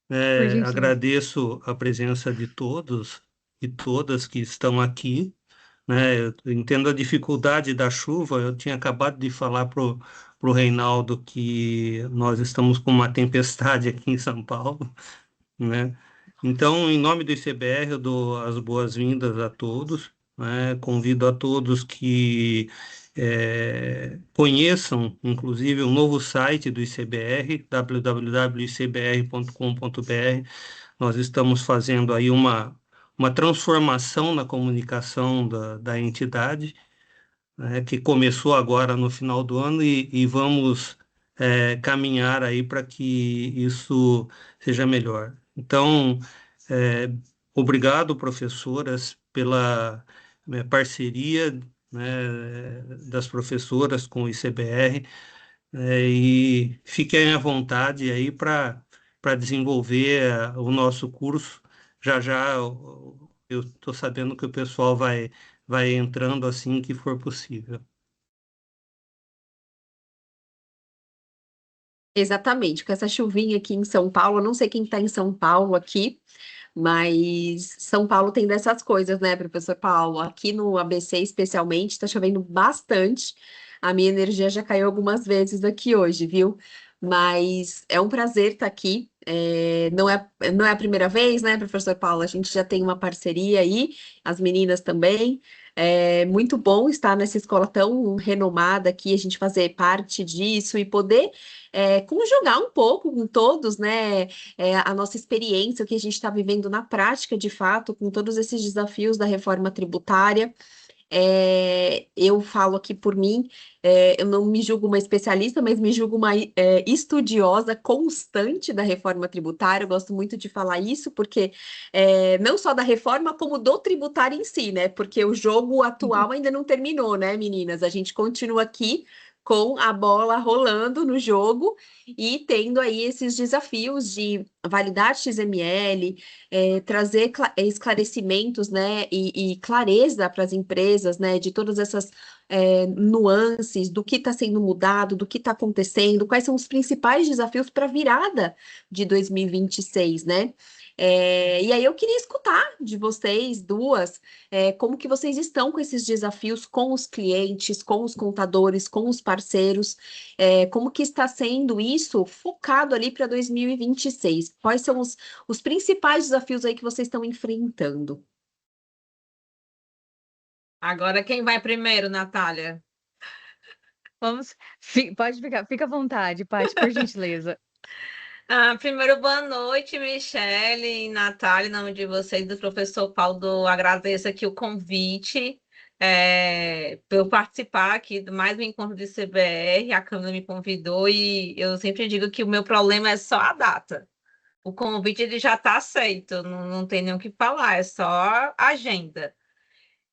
por gentileza. Agradeço a presença de todos e todas que estão aqui, né? Eu entendo a dificuldade da chuva. Eu tinha acabado de falar pro Reinaldo que nós estamos com uma tempestade aqui em São Paulo, né? Então, em nome do ICBR, eu dou as boas-vindas a todos, né? Convido a todos que conheçam, inclusive, o novo site do ICBR, www.icbr.com.br. Nós estamos fazendo aí uma transformação na comunicação da entidade, né, que começou agora no final do ano e vamos caminhar aí para que isso seja melhor. Então, é, obrigado, professoras, pela parceria, né, das professoras com o ICBR, e fiquem à vontade aí para desenvolver o nosso curso. Já já eu estou sabendo que o pessoal vai entrando assim que for possível. Exatamente, com essa chuvinha aqui em São Paulo, eu não sei quem está em São Paulo aqui, mas São Paulo tem dessas coisas, né, professor Paulo? Aqui no ABC, especialmente, está chovendo bastante. A minha energia já caiu algumas vezes aqui hoje, viu? Mas é um prazer estar aqui. Não é a primeira vez, né, professor Paulo? A gente já tem uma parceria aí, as meninas também. É muito bom estar nessa escola tão renomada aqui, a gente fazer parte disso e poder conjugar um pouco com todos, né? A nossa experiência, o que a gente está vivendo na prática, de fato, com todos esses desafios da reforma tributária. Eu falo aqui por mim, eu não me julgo uma especialista, mas me julgo uma estudiosa constante da reforma tributária. Eu gosto muito de falar isso, porque não só da reforma, como do tributário em si, né? Porque o jogo atual ainda não terminou, né, meninas? A gente continua aqui com a bola rolando no jogo e tendo aí esses desafios de validar XML, trazer esclarecimentos, né, e clareza para as empresas, né, de todas essas nuances do que está sendo mudado, do que está acontecendo, quais são os principais desafios para a virada de 2026, né? E aí eu queria escutar de vocês duas, como que vocês estão com esses desafios com os clientes, com os contadores, com os parceiros, como que está sendo isso focado ali para 2026? Quais são os principais desafios aí que vocês estão enfrentando? Agora quem vai primeiro, Natália? Vamos, pode ficar, fica à vontade, Paty, por gentileza. Primeiro, boa noite, Michele e Natália, em nome de vocês, do professor Paulo, agradeço aqui o convite, para eu participar aqui de mais um encontro de CBR. A Câmara me convidou e eu sempre digo que o meu problema é só a data. O convite ele já está aceito, não tem nem o que falar, é só a agenda.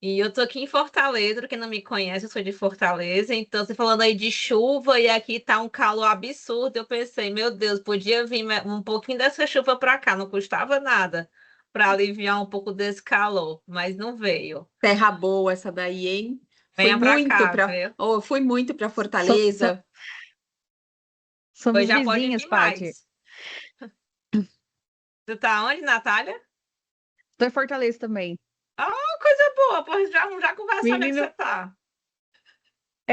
E eu tô aqui em Fortaleza, quem não me conhece, eu sou de Fortaleza, então você falando aí de chuva e aqui tá um calor absurdo, eu pensei, meu Deus, podia vir um pouquinho dessa chuva para cá, não custava nada para aliviar um pouco desse calor, mas não veio. Terra boa essa daí, hein? Venha para cá, viu? Fui muito para So- so- Fortaleza. Pois Somos já pode vizinhas, vir Paty. mais. Tu tá onde, Natália? Estou em Fortaleza também. Ah, coisa boa, pois já, já conversa onde é que Menino, você tá.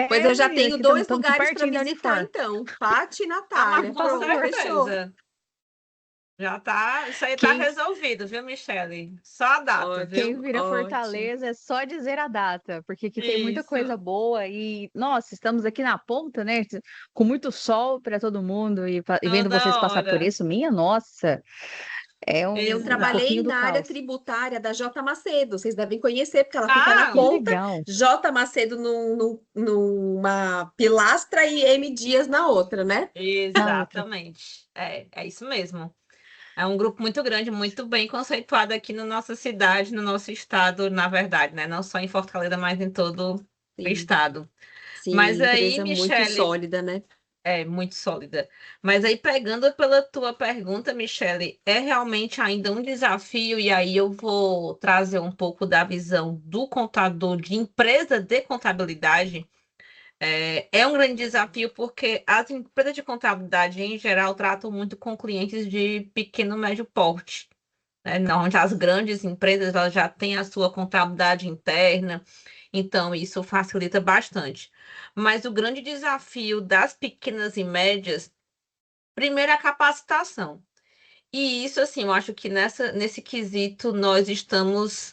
Pois eu já menina, tenho aqui dois estamos lugares para pertinho da visitar, Unifor. então. Pati e Ah, mas Natália. com Pronto, Por favor. fechou. certeza. Já tá, isso aí tá Quem, resolvido, viu, Michele? Só a data, quem viu? vira Ótimo. Fortaleza é só dizer a data, porque aqui tem muita coisa Isso. boa e, nossa, estamos aqui na ponta, né? Com muito sol para todo mundo e vendo Toda vocês passar por hora. isso, minha nossa, é Eu um trabalhei pouquinho do na área caos. tributária da J. Macedo. Vocês devem conhecer, porque ela fica na Ah, Que ponta. legal. J. Macedo numa pilastra e M. Dias na outra, né? Na outra. exatamente. É isso mesmo. É um grupo muito grande, muito bem conceituado aqui na nossa cidade, no nosso estado, na verdade, né? Não só em Fortaleza, mas em todo o Sim, estado. Mas sim, aí, empresa muito Michele, sólida, né? é muito sólida. Mas aí, pegando pela tua pergunta, Michele, é realmente ainda um desafio, e aí eu vou trazer um pouco da visão do contador de empresa de contabilidade. É um grande desafio porque as empresas de contabilidade, em geral, tratam muito com clientes de pequeno e médio porte, né? Onde as grandes empresas elas já têm a sua contabilidade interna, então isso facilita bastante. Mas o grande desafio das pequenas e médias, primeiro, é a capacitação. E isso, assim, eu acho que nesse quesito nós estamos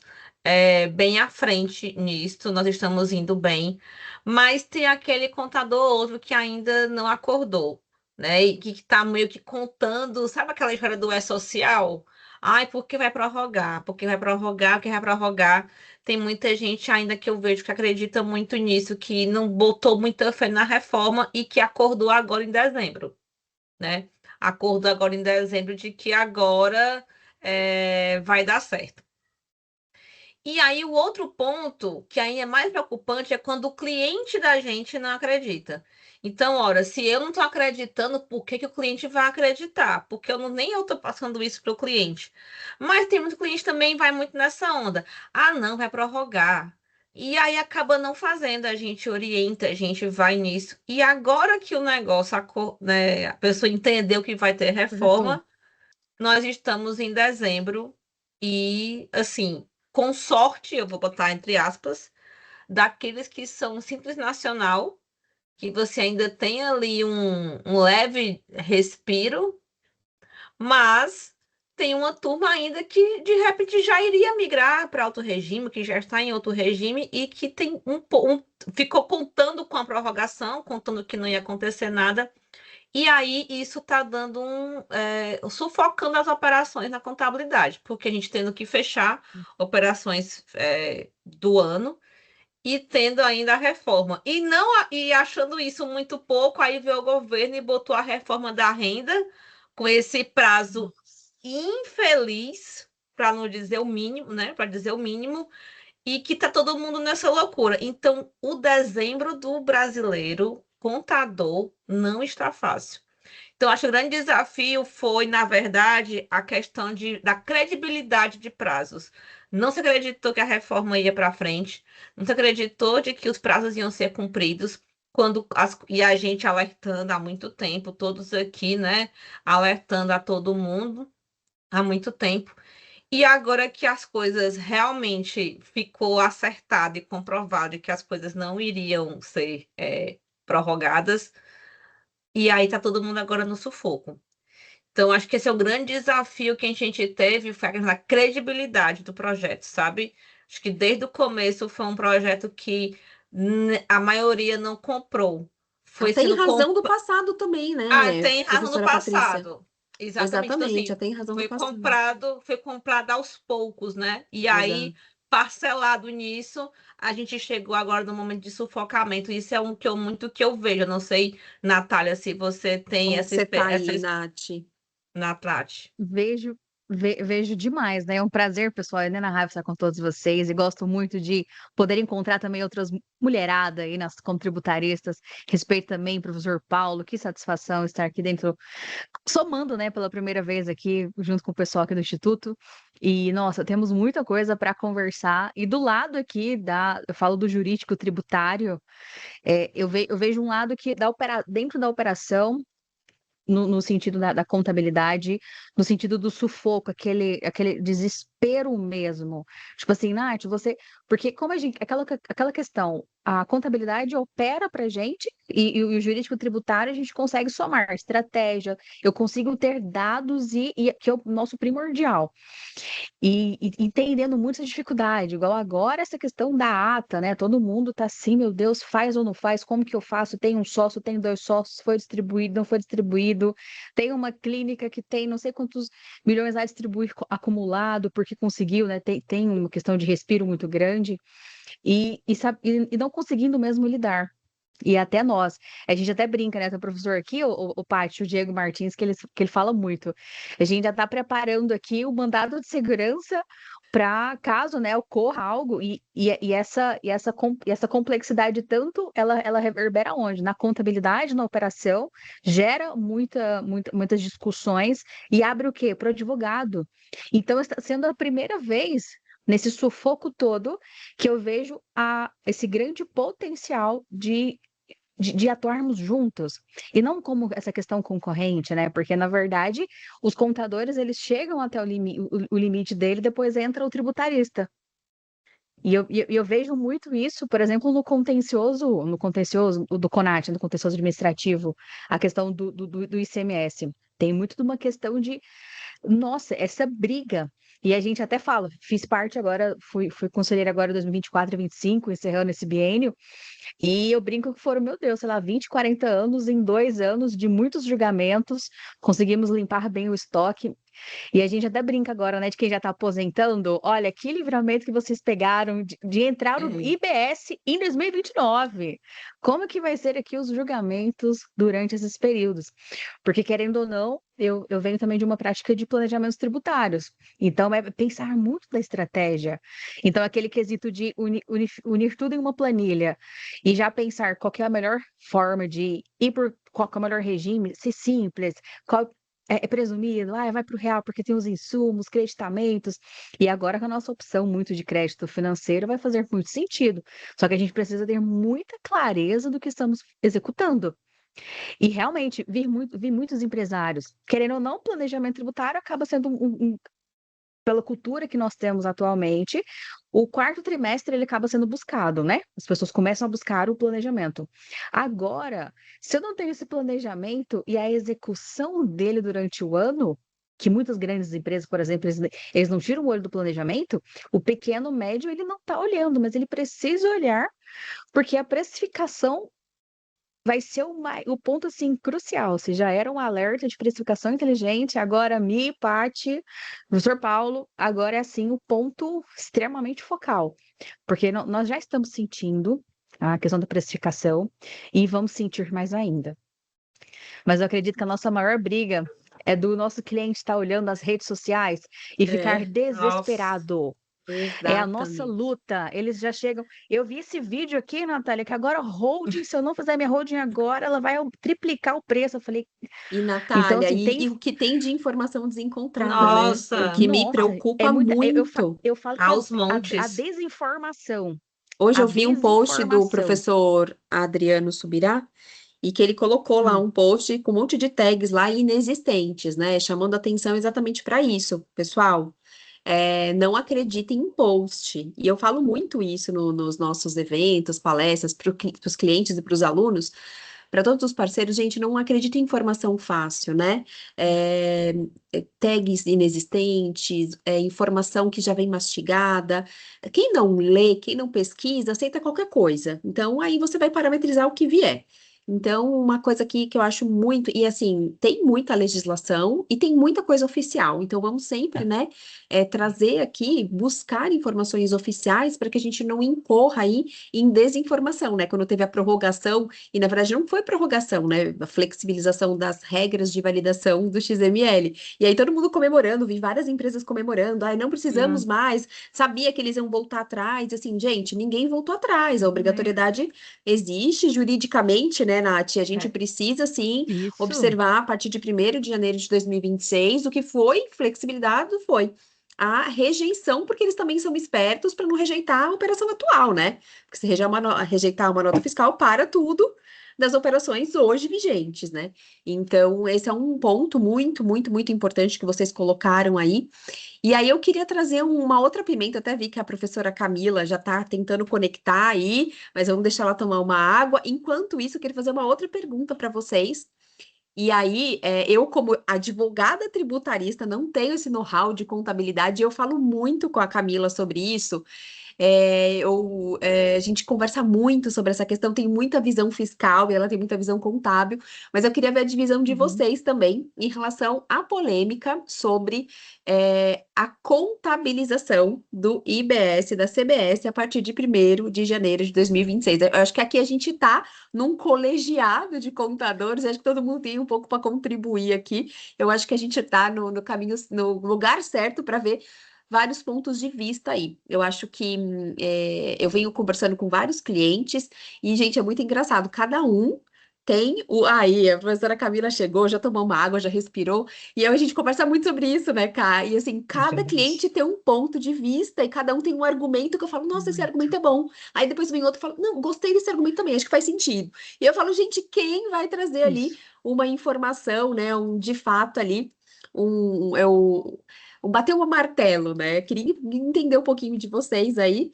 bem à frente nisso, nós estamos indo bem, mas tem aquele contador ou outro que ainda não acordou, né? E que está meio que contando, sabe aquela história do E-Social? Ai, por que vai prorrogar? Por que vai prorrogar? Por que vai prorrogar? Tem muita gente ainda que eu vejo que acredita muito nisso, que não botou muita fé na reforma e que acordou agora em dezembro, né? Acordo agora em dezembro de que agora vai dar certo. E aí, o outro ponto, que ainda é mais preocupante, é quando o cliente da gente não acredita. Então, ora, se eu não estou acreditando, por que que o cliente vai acreditar? Porque nem eu estou passando isso para o cliente. Mas tem muito cliente também que vai muito nessa onda. Ah, não, vai prorrogar. E aí acaba não fazendo, a gente orienta, a gente vai nisso. E agora que o negócio, né, a pessoa entendeu que vai ter Retorno. reforma, nós estamos em dezembro e, assim, com sorte, eu vou botar entre aspas, daqueles que são simples nacional, que você ainda tem ali um leve respiro, mas tem uma turma ainda que de repente já iria migrar para outro regime, que já está em outro regime e que tem ficou contando com a prorrogação, contando que não ia acontecer nada. E aí, isso está dando sufocando as operações na contabilidade, porque a gente tendo que fechar operações do ano e tendo ainda a reforma. E não e achando isso muito pouco, aí veio o governo e botou a reforma da renda com esse prazo infeliz, para não dizer o mínimo, né? Para dizer o mínimo, e que tá todo mundo nessa loucura. Então, o dezembro do brasileiro contador não está fácil. Então, acho que o grande desafio foi, na verdade, a questão da credibilidade de prazos. Não se acreditou que a reforma ia para frente, não se acreditou de que os prazos iam ser cumpridos, e a gente alertando há muito tempo, todos aqui, né, alertando a todo mundo há muito tempo. E agora que as coisas realmente ficou acertado e comprovado que as coisas não iriam ser prorrogadas, e aí tá todo mundo agora no sufoco. Então, acho que esse é o grande desafio que a gente teve, foi a questão da credibilidade do projeto, sabe? Acho que desde o começo foi um projeto que a maioria não comprou. Foi Até em sendo razão do passado também, né, tem razão no professora Patrícia? passado. Exatamente. Então, Exatamente, assim, até em razão do foi passado. comprado aos poucos, né? E aí, Exato. parcelado nisso, a gente chegou agora no momento de sufocamento. Isso é muito que eu vejo. Eu não sei, Natália, se você tem Como que você tá essa aí, Nath? na prática. Vejo, vejo demais, né? É um prazer, pessoal, é inenarrável estar com todos vocês e gosto muito de poder encontrar também outras mulherada aí nas como tributaristas. Respeito também, professor Paulo, que satisfação estar aqui dentro, somando, né, pela primeira vez aqui, junto com o pessoal aqui do Instituto. E, nossa, temos muita coisa para conversar. E do lado aqui, eu falo do jurídico tributário, eu vejo um lado que dentro da operação no sentido da contabilidade, no sentido do sufoco, aquele desespero mesmo. Tipo assim, Nath, você. Porque como a gente. Aquela questão, a contabilidade opera para gente e o jurídico tributário a gente consegue somar estratégia, eu consigo ter dados que é o nosso primordial. E entendendo muito essa dificuldade, igual agora essa questão da ata, né? Todo mundo tá assim, meu Deus, faz ou não faz? Como que eu faço? Tem um sócio, tem dois sócios, foi distribuído, não foi distribuído. Tem uma clínica que tem não sei quantos milhões a distribuir acumulado, porque conseguiu, né? Tem uma questão de respiro muito grande e não conseguindo mesmo lidar. E até nós. A gente até brinca, né? Tem um professor aqui, o Pátio, o Diego Martins, que ele fala muito. A gente já está preparando aqui o mandado de segurança para caso, né, ocorra algo. Essa complexidade, tanto ela reverbera onde? Na contabilidade, na operação, gera muitas discussões e abre o quê? Para o advogado. Então, está sendo a primeira vez nesse sufoco todo que eu vejo esse grande potencial de de atuarmos juntos, e não como essa questão concorrente, né? Porque, na verdade, os contadores, eles chegam até o limite dele, depois entra o tributarista. E eu vejo muito isso, por exemplo, no contencioso do CONAT, no contencioso administrativo, a questão do ICMS. Tem muito de uma questão de, nossa, essa briga. E a gente até fala, fiz parte agora, fui conselheira agora 2024 e 2025, encerrando esse biênio, e eu brinco que foram, meu Deus, sei lá, 20, 40 anos em 2 anos de muitos julgamentos, conseguimos limpar bem o estoque. E a gente até brinca agora, né, de quem já está aposentando. Olha, que livramento que vocês pegaram de entrar no É, IBS em 2029. Como que vai ser aqui os julgamentos durante esses períodos? Porque, querendo ou não, eu venho também de uma prática de planejamentos tributários. Então, é pensar muito da estratégia. Então, aquele quesito de unir tudo em uma planilha e já pensar qual que é a melhor forma de ir por qual que é o melhor regime, ser simples, qual é presumido, vai para o real porque tem os insumos, creditamentos, e agora com a nossa opção muito de crédito financeiro vai fazer muito sentido. Só que a gente precisa ter muita clareza do que estamos executando. E realmente, vi muitos empresários, querendo ou não, o planejamento tributário acaba sendo pela cultura que nós temos atualmente, o quarto trimestre ele acaba sendo buscado, né? As pessoas começam a buscar o planejamento. Agora, se eu não tenho esse planejamento e a execução dele durante o ano, que muitas grandes empresas, por exemplo, eles não tiram o olho do planejamento, o pequeno, médio, ele não está olhando, mas ele precisa olhar, porque a precificação vai ser o ponto assim crucial. Se já era um alerta de precificação inteligente, agora Paty, professor Paulo, agora é assim o ponto extremamente focal, porque nós já estamos sentindo a questão da precificação e vamos sentir mais ainda. Mas eu acredito que a nossa maior briga é do nosso cliente estar olhando as redes sociais e ficar Nossa, desesperado. É a nossa exatamente. luta. Eles já chegam. Eu vi esse vídeo aqui, Natália, que agora holding, se eu não fizer minha holding agora, ela vai triplicar o preço. Eu falei, E, então, Natália, assim, e, tem. e o que tem de informação desencontrada, né? O nossa, que me Nossa, é preocupa muita. muito. Eu falo que aos a montes. desinformação. Hoje A eu vi um post do desinformação. professor Adriano Subirá, e que ele colocou lá Hum, um post com um monte de tags lá inexistentes, né? Chamando atenção exatamente para isso, pessoal. Não acreditem em post. E eu falo muito isso nos nossos eventos, palestras, para os clientes e para os alunos, para todos os parceiros, gente, não acredita em informação fácil, né? É, tags inexistentes, informação que já vem mastigada. Quem não lê, quem não pesquisa, aceita qualquer coisa. Então, aí você vai parametrizar o que vier. Então, uma coisa aqui que eu acho muito, e assim, tem muita legislação e tem muita coisa oficial. Então, vamos sempre, né, trazer aqui, buscar informações oficiais para que a gente não incorra aí em desinformação, né? Quando teve a prorrogação, e na verdade não foi prorrogação, né? A flexibilização das regras de validação do XML. E aí todo mundo comemorando, vi várias empresas comemorando, ai, não precisamos Hum, mais, sabia que eles iam voltar atrás, assim, gente, ninguém voltou atrás, a obrigatoriedade existe juridicamente, né, Nath? A gente precisa, sim, isso. observar a partir de 1º de janeiro de 2026, o que foi flexibilidade foi a rejeição, porque eles também são espertos para não rejeitar a operação atual, né? Porque se rejeitar uma nota fiscal, para tudo das operações hoje vigentes, né? Então, esse é um ponto muito, muito, muito importante que vocês colocaram aí. E aí eu queria trazer uma outra pimenta, até vi que a professora Camila já está tentando conectar aí, mas vamos deixar ela tomar uma água. Enquanto isso, eu queria fazer uma outra pergunta para vocês. E aí, eu, como advogada tributarista, não tenho esse know-how de contabilidade, e eu falo muito com a Camila sobre isso. A gente conversa muito sobre essa questão, tem muita visão fiscal e ela tem muita visão contábil, mas eu queria ver a divisão de Uhum. vocês também em relação à polêmica sobre a contabilização do IBS da CBS a partir de 1º de janeiro de 2026. Eu acho que aqui a gente está num colegiado de contadores, acho que todo mundo tem um pouco para contribuir aqui. Eu acho que a gente está no caminho, no lugar certo para ver vários pontos de vista aí. Eu acho que eu venho conversando com vários clientes e, gente, é muito engraçado. Cada um Aí, a professora Camila chegou, já tomou uma água, já respirou, e aí a gente conversa muito sobre isso, né, Cá? E assim, cada cliente tem um ponto de vista e cada um tem um argumento que eu falo, nossa, esse argumento é bom. Aí depois vem outro e fala, não, gostei desse argumento também, acho que faz sentido. E eu falo, gente, quem vai trazer ali Isso. uma informação, né, de fato ali, é um bater um martelo, né? Queria entender um pouquinho de vocês aí.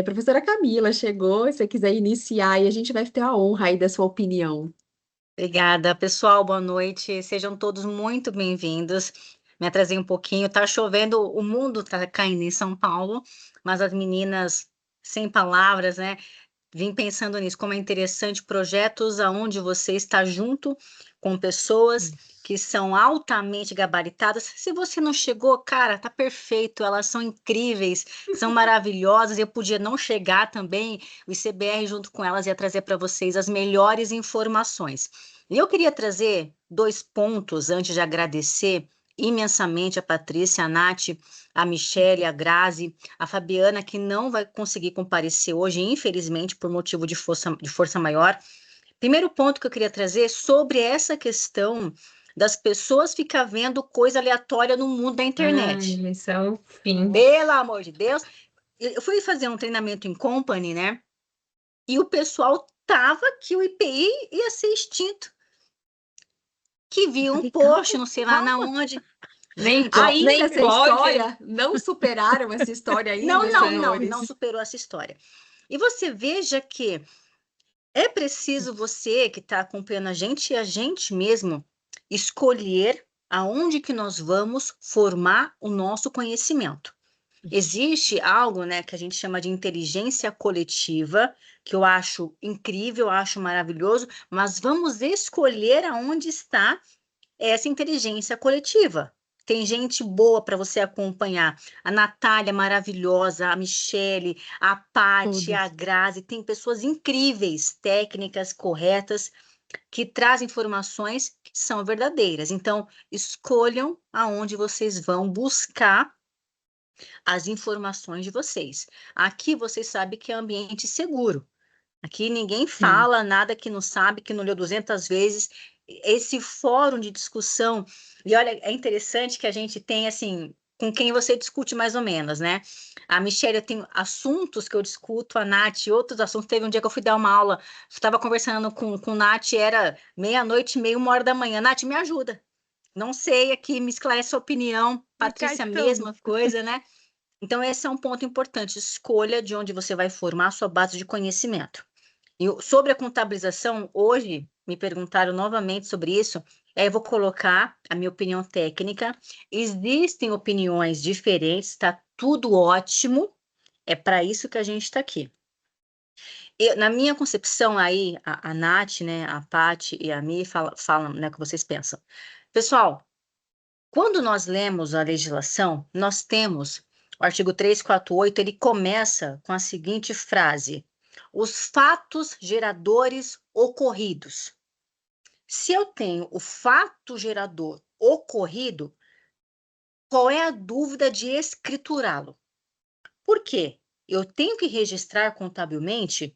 Professora Camila chegou, se você quiser iniciar, e a gente vai ter a honra aí da sua opinião. Obrigada, pessoal. Boa noite. Sejam todos muito bem-vindos. Me atrasei um pouquinho, tá chovendo, o mundo tá caindo em São Paulo, mas as meninas, sem palavras, né? Vim pensando nisso, como é interessante projetos aonde você está junto com pessoas que são altamente gabaritadas. Se você não chegou, cara, tá perfeito, elas são incríveis, são maravilhosas. Eu podia não chegar também, o ICBR junto com elas ia trazer para vocês as melhores informações. E eu queria trazer 2 pontos antes de agradecer imensamente a Patrícia, a Nath, a Michelle, a Grazi, a Fabiana, que não vai conseguir comparecer hoje, infelizmente, por motivo de força maior. Primeiro ponto que eu queria trazer sobre essa questão das pessoas ficar vendo coisa aleatória no mundo da internet. Ai, isso é o fim. Pelo amor de Deus. Eu fui fazer um treinamento em company, né? E o pessoal tava que o IPI ia ser extinto. Que viu um Falei, post, não sei lá na calma. onde. Ainda Nem essa pode. história, não superaram essa história ainda, Não senhores. superou essa história. E você veja que é preciso você que está acompanhando a gente e a gente mesmo escolher aonde que nós vamos formar o nosso conhecimento. Existe algo, né, que a gente chama de inteligência coletiva, que eu acho incrível, acho maravilhoso, mas vamos escolher aonde está essa inteligência coletiva. Tem gente boa para você acompanhar. A Natália, maravilhosa, a Michele, a Paty, a Todas. Grazi, tem pessoas incríveis, técnicas corretas, que trazem informações que são verdadeiras. Então, escolham aonde vocês vão buscar as informações de vocês. Aqui vocês sabem que é ambiente seguro. Aqui ninguém Sim. fala nada que não sabe, que não leu 200 vezes. Esse fórum de discussão, e olha, é interessante que a gente tem, assim, com quem você discute mais ou menos, né? A Michelle, eu tenho assuntos que eu discuto, a Nath, outros assuntos. Teve um dia que eu fui dar uma aula, estava conversando com Nath, era meia-noite, meia, 1 hora da manhã. Nath, me ajuda. Não sei aqui, me esclarece a opinião. E cá Patrícia, estamos. mesma coisa, né? Então, esse é um ponto importante. Escolha de onde você vai formar a sua base de conhecimento. E sobre a contabilização, hoje me perguntaram novamente sobre isso. Aí eu vou colocar a minha opinião técnica. Existem opiniões diferentes, está tudo ótimo. É para isso que a gente está aqui. Na minha concepção aí, a Nath, né, a Paty e a Mi falam, né, o que vocês pensam. Pessoal, quando nós lemos a legislação, nós temos o artigo 348, ele começa com a seguinte frase: os fatos geradores ocorridos. Se eu tenho o fato gerador ocorrido, qual é a dúvida de escriturá-lo? Por quê? Eu tenho que registrar contabilmente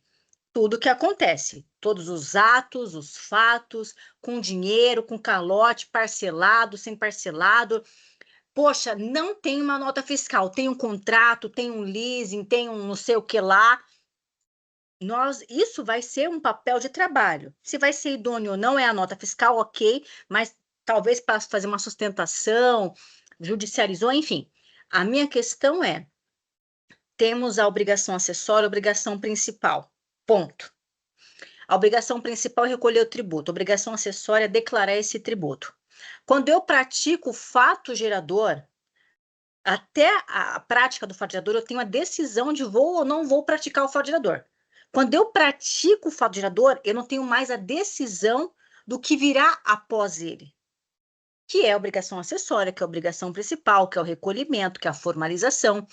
tudo o que acontece, todos os atos, os fatos, com dinheiro, com calote, parcelado, sem parcelado. Poxa, não tem uma nota fiscal, tem um contrato, tem um leasing, tem um não sei o que lá. Isso vai ser um papel de trabalho. Se vai ser idôneo ou não é a nota fiscal, ok, mas talvez para fazer uma sustentação, judicializou, enfim. A minha questão é: temos a obrigação acessória, a obrigação principal. Ponto. A obrigação principal é recolher o tributo, a obrigação acessória é declarar esse tributo. Quando eu pratico o fato gerador, até a prática do fato gerador, eu tenho a decisão de vou ou não vou praticar o fato gerador. Quando eu pratico o fato gerador, eu não tenho mais a decisão do que virá após ele, que é a obrigação acessória, que é a obrigação principal, que é o recolhimento, que é a formalização.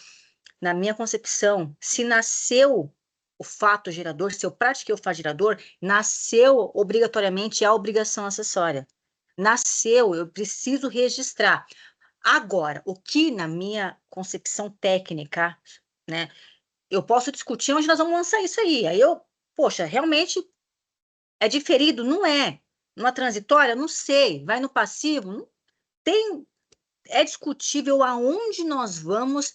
Na minha concepção, se nasceu o fato gerador, se eu pratiquei o fato gerador, nasceu obrigatoriamente a obrigação acessória. Nasceu, eu preciso registrar. Agora, o que na minha concepção técnica, né, eu posso discutir onde nós vamos lançar isso aí. Aí eu, poxa, realmente É diferido? Não é. Numa transitória? Não sei. Vai no passivo? Não tem. É discutível aonde nós vamos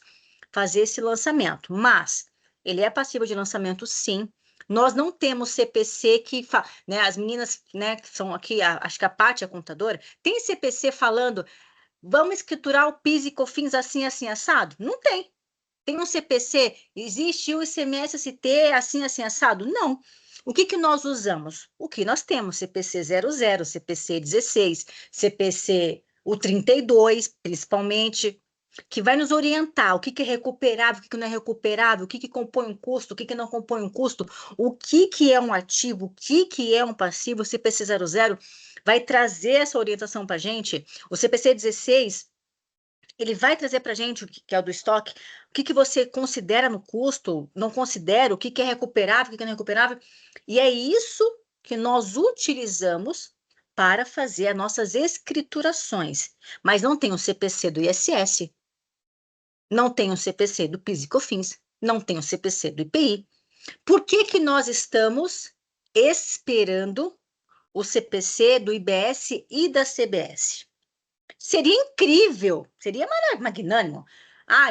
fazer esse lançamento, mas ele é passível de lançamento, sim. Nós não temos CPC que, né, as meninas, né, que são aqui, acho que a Paty, a contadora, tem CPC falando, vamos escriturar o PIS e COFINS assim, assim, assado? Não tem. Tem um CPC, existe o ICMS-ST assim, assim, assado? Não. O que nós usamos? O que nós temos? CPC 00, CPC 16, CPC o 32, principalmente, que vai nos orientar o que é recuperável, o que não é recuperável, o que compõe um custo, o que não compõe um custo, o que é um ativo, o que é um passivo, o CPC 00 vai trazer essa orientação para a gente. O CPC 16 ele vai trazer para a gente, que é o do estoque, o que você considera no custo, não considera, o que é recuperável, o que não é recuperável, e é isso que nós utilizamos para fazer as nossas escriturações. Mas não tem o CPC do ISS, não tem o CPC do PIS e COFINS, não tem o CPC do IPI. Por que nós estamos esperando o CPC do IBS e da CBS? Seria incrível, seria magnânimo.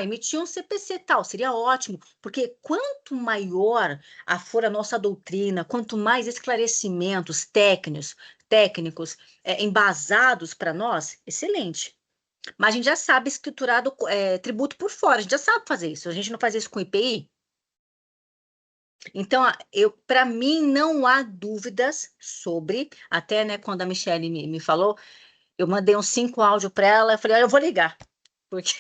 Emitir um CPC tal, seria ótimo, porque quanto maior for a nossa doutrina, quanto mais esclarecimentos técnicos embasados para nós, excelente. Mas a gente já sabe escriturar tributo por fora, a gente já sabe fazer isso. A gente não faz isso com IPI. Então, para mim, não há dúvidas sobre, até né, quando a Michelle me falou, eu mandei uns 5 áudios para ela, eu falei, eu vou ligar, porque...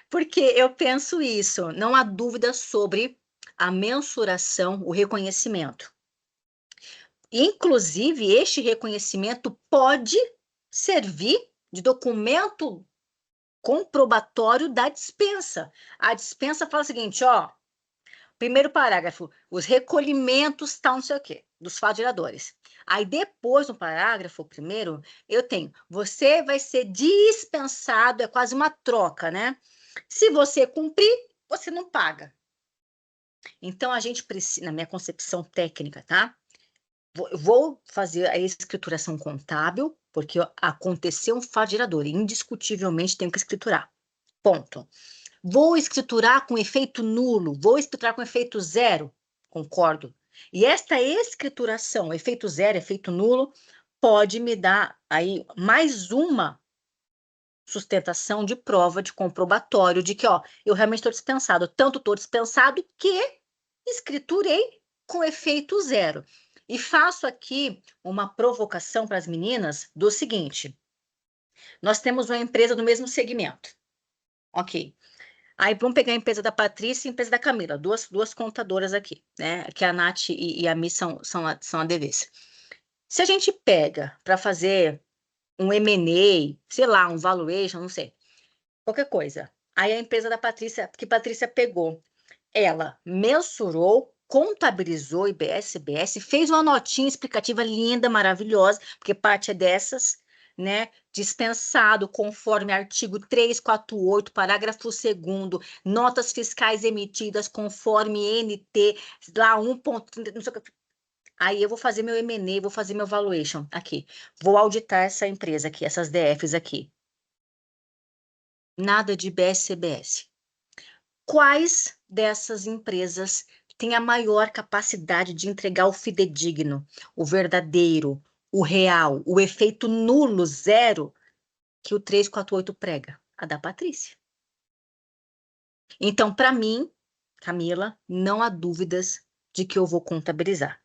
porque eu penso isso, não há dúvida sobre a mensuração, o reconhecimento. Inclusive, este reconhecimento pode servir de documento comprobatório da dispensa. A dispensa fala o seguinte, ó, primeiro parágrafo, os recolhimentos tal, não sei o quê, dos faturadores. Aí depois, no parágrafo primeiro, eu tenho, você vai ser dispensado, é quase uma troca, né? Se você cumprir, você não paga. Então, a gente precisa, na minha concepção técnica, tá? Vou fazer a escrituração contábil, porque aconteceu um faturador, indiscutivelmente tenho que escriturar. Ponto. Vou escriturar com efeito nulo, vou escriturar com efeito zero, concordo. E esta escrituração, efeito zero, efeito nulo, pode me dar aí mais uma sustentação de prova, de comprobatório, de que, ó, eu realmente estou dispensado. Tanto estou dispensado que escriturei com efeito zero. E faço aqui uma provocação para as meninas do seguinte: nós temos uma empresa do mesmo segmento. Ok. Aí vamos pegar a empresa da Patrícia e a empresa da Camila, duas contadoras aqui, né? Que a Nath e a Mi são ADVs. Se a gente pega para fazer um M&A, sei lá, um valuation, não sei, qualquer coisa. Aí a empresa da Patrícia, que Patrícia pegou, ela mensurou, contabilizou IBS, CBS, fez uma notinha explicativa linda, maravilhosa, porque parte é dessas, né? Dispensado conforme artigo 348, parágrafo 2º, notas fiscais emitidas conforme NT, lá 1.30, não sei o que. Aí eu vou fazer meu M&A, vou fazer meu valuation aqui. Vou auditar essa empresa aqui, essas DFs aqui. Nada de IBS, CBS. Quais dessas empresas têm a maior capacidade de entregar o fidedigno, o verdadeiro, o real, o efeito nulo, zero, que o 348 prega? A da Patrícia. Então, para mim, Camila, não há dúvidas de que eu vou contabilizar.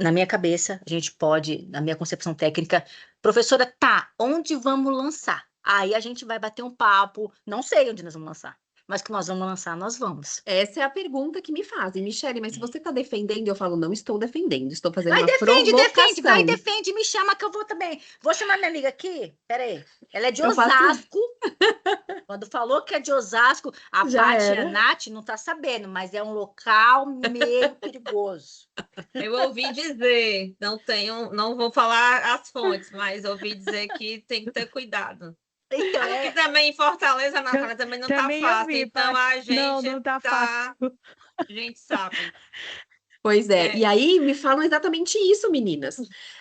Na minha cabeça, a gente pode, na minha concepção técnica, professora, tá, onde vamos lançar? Aí a gente vai bater um papo, não sei onde nós vamos lançar, mas que nós vamos lançar, nós vamos. Essa é a pergunta que me fazem. Michele, mas se você está defendendo, eu falo, não estou defendendo, estou fazendo Vai, uma defende, provocação. defende, me chama que eu vou também. Vou chamar minha amiga aqui, peraí. Ela é de Eu faço- Osasco. Quando falou que é de Osasco, a Já Paty e a era. Nath não tá sabendo, mas é um local meio perigoso. Eu ouvi dizer, não vou falar as fontes, mas ouvi dizer que tem que ter cuidado. Então, Aqui também em Fortaleza, Natália, também não tá Também fácil. ouvi, Então Paty. a gente Não tá fácil. a gente sabe. Pois é, e É, aí me falam exatamente isso, meninas.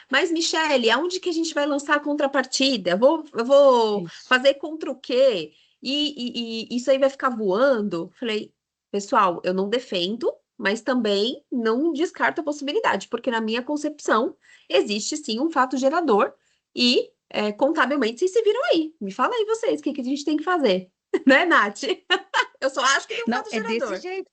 Mas, Michele, aonde que a gente vai lançar a contrapartida? Eu vou Isso. fazer contra o quê? E isso aí vai ficar voando? Falei, pessoal, eu não defendo, mas também não descarto a possibilidade, porque na minha concepção existe sim um fato gerador e contabilmente vocês se viram aí. Me fala aí vocês, o que que a gente tem que fazer? Né, Nath? Eu só acho que tem um Não, fato é desse gerador. jeito.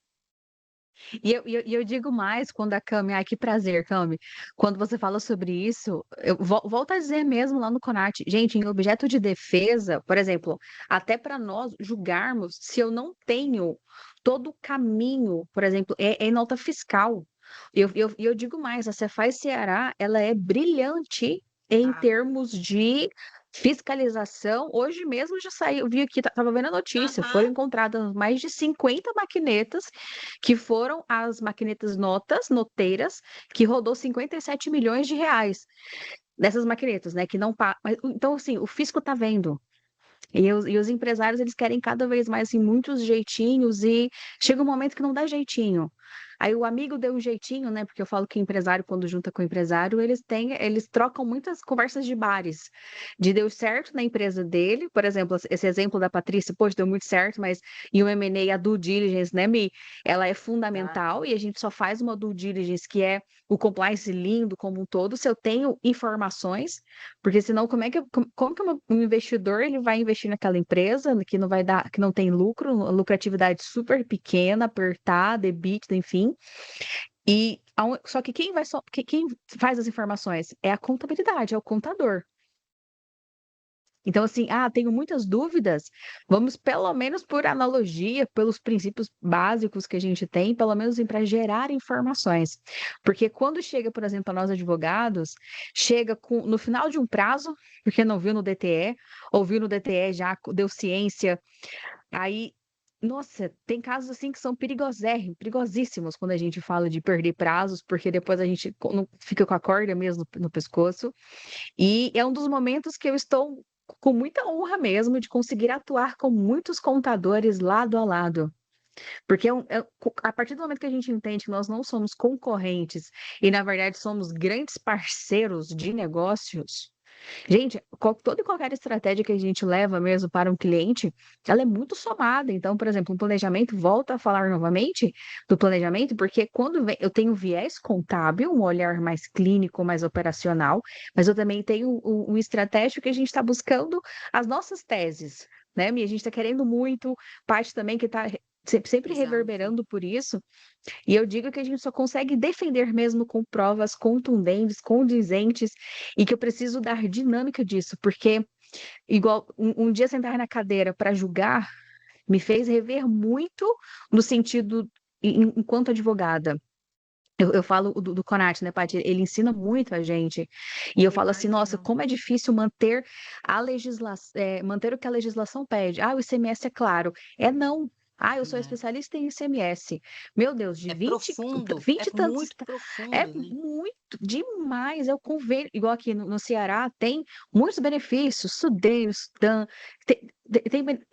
E eu digo mais quando a Cami, ai, que prazer, Cami, quando você fala sobre isso, eu volto a dizer mesmo lá no CONAT, gente, em objeto de defesa, por exemplo, até para nós julgarmos se eu não tenho todo o caminho, por exemplo, é em nota fiscal. Eu digo mais, a Cefaz Ceará, ela é brilhante em tá. termos de fiscalização. Hoje mesmo já saiu, vi aqui, estava vendo a notícia, foram Aham. encontradas mais de 50 maquinetas que foram as maquinetas noteiras, que rodou 57 milhões de reais dessas maquinetas, né? Que não então, assim, o fisco tá vendo. E os empresários, eles querem cada vez mais, assim, muitos jeitinhos, e chega um momento que não dá jeitinho. Aí o amigo deu um jeitinho, né? Porque eu falo que empresário, quando junta com empresário, eles trocam muitas conversas de bares. De deu certo na empresa dele, por exemplo, esse exemplo da Patrícia, poxa, deu muito certo, mas em um M&A, a due diligence, né, Mi? Ela é Tá? fundamental, e a gente só faz uma due diligence que é o compliance lindo como um todo, se eu tenho informações, porque senão como que um investidor ele vai investir naquela empresa que não vai dar, que não tem lucro, lucratividade super pequena, apertada, EBITDA, enfim. Só que quem faz as informações é a contabilidade, é o contador. Então, assim, tenho muitas dúvidas. Vamos, pelo menos por analogia, pelos princípios básicos que a gente tem, pelo menos para gerar informações. Porque quando chega, por exemplo, a nós advogados, chega no final de um prazo, porque não viu no DTE, ou viu no DTE já deu ciência, aí. Nossa, tem casos assim que são perigosíssimos quando a gente fala de perder prazos, porque depois a gente fica com a corda mesmo no pescoço. E é um dos momentos que eu estou com muita honra mesmo de conseguir atuar com muitos contadores lado a lado. Porque a partir do momento que a gente entende que nós não somos concorrentes e, na verdade, somos grandes parceiros de negócios, gente, toda e qualquer estratégia que a gente leva mesmo para um cliente, ela é muito somada. Então, por exemplo, um planejamento, volta a falar novamente do planejamento, porque quando eu tenho viés contábil, um olhar mais clínico, mais operacional, mas eu também tenho um estratégico que a gente está buscando as nossas teses, né? E a gente está querendo muito, parte também que está sempre Exato. reverberando por isso, e eu digo que a gente só consegue defender mesmo com provas contundentes, condizentes, e que eu preciso dar dinâmica disso, porque, igual um dia sentar na cadeira para julgar, me fez rever muito no sentido, enquanto advogada. Eu falo do CONAT, né, Paty? Ele ensina muito a gente. E eu Eu falo assim, nossa, imagino. como é difícil manter a legislação, manter o que a legislação pede. O ICMS é claro. É não. Eu sou Né? especialista em ICMS. Meu Deus, de É 20, profundo, 20 é e tantos. muito É profundo, né? muito demais. É o convênio. Igual aqui no Ceará, tem muitos benefícios. SUDENE, SUDAM.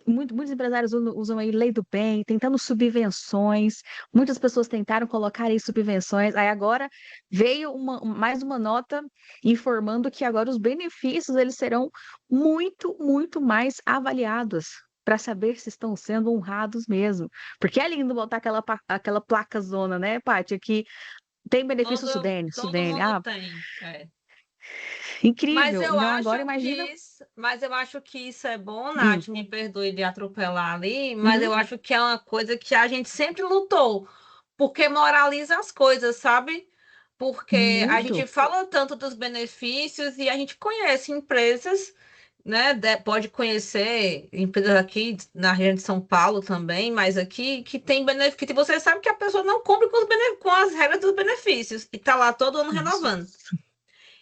Muitos empresários usam aí lei do bem, tentando subvenções. Muitas pessoas tentaram colocar aí subvenções. Aí agora veio mais uma nota informando que agora os benefícios eles serão muito, muito mais avaliados para saber se estão sendo honrados mesmo. Porque é lindo botar aquela placa zona, né, Paty? Que tem benefício Sudene, Todo Sudene. mundo tem. É. Mas Incrível. eu Então acho agora imagina. que isso é bom, Hum, Nath, me perdoe de atropelar ali, mas uhum, eu acho que é uma coisa que a gente sempre lutou, porque moraliza as coisas, sabe? Porque a gente muito. fala tanto dos benefícios e a gente conhece empresas, né? Pode conhecer empresas aqui na região de São Paulo também, mas aqui que tem benefício. E você sabe que a pessoa não cumpre com as regras dos benefícios e tá lá todo ano Isso. renovando.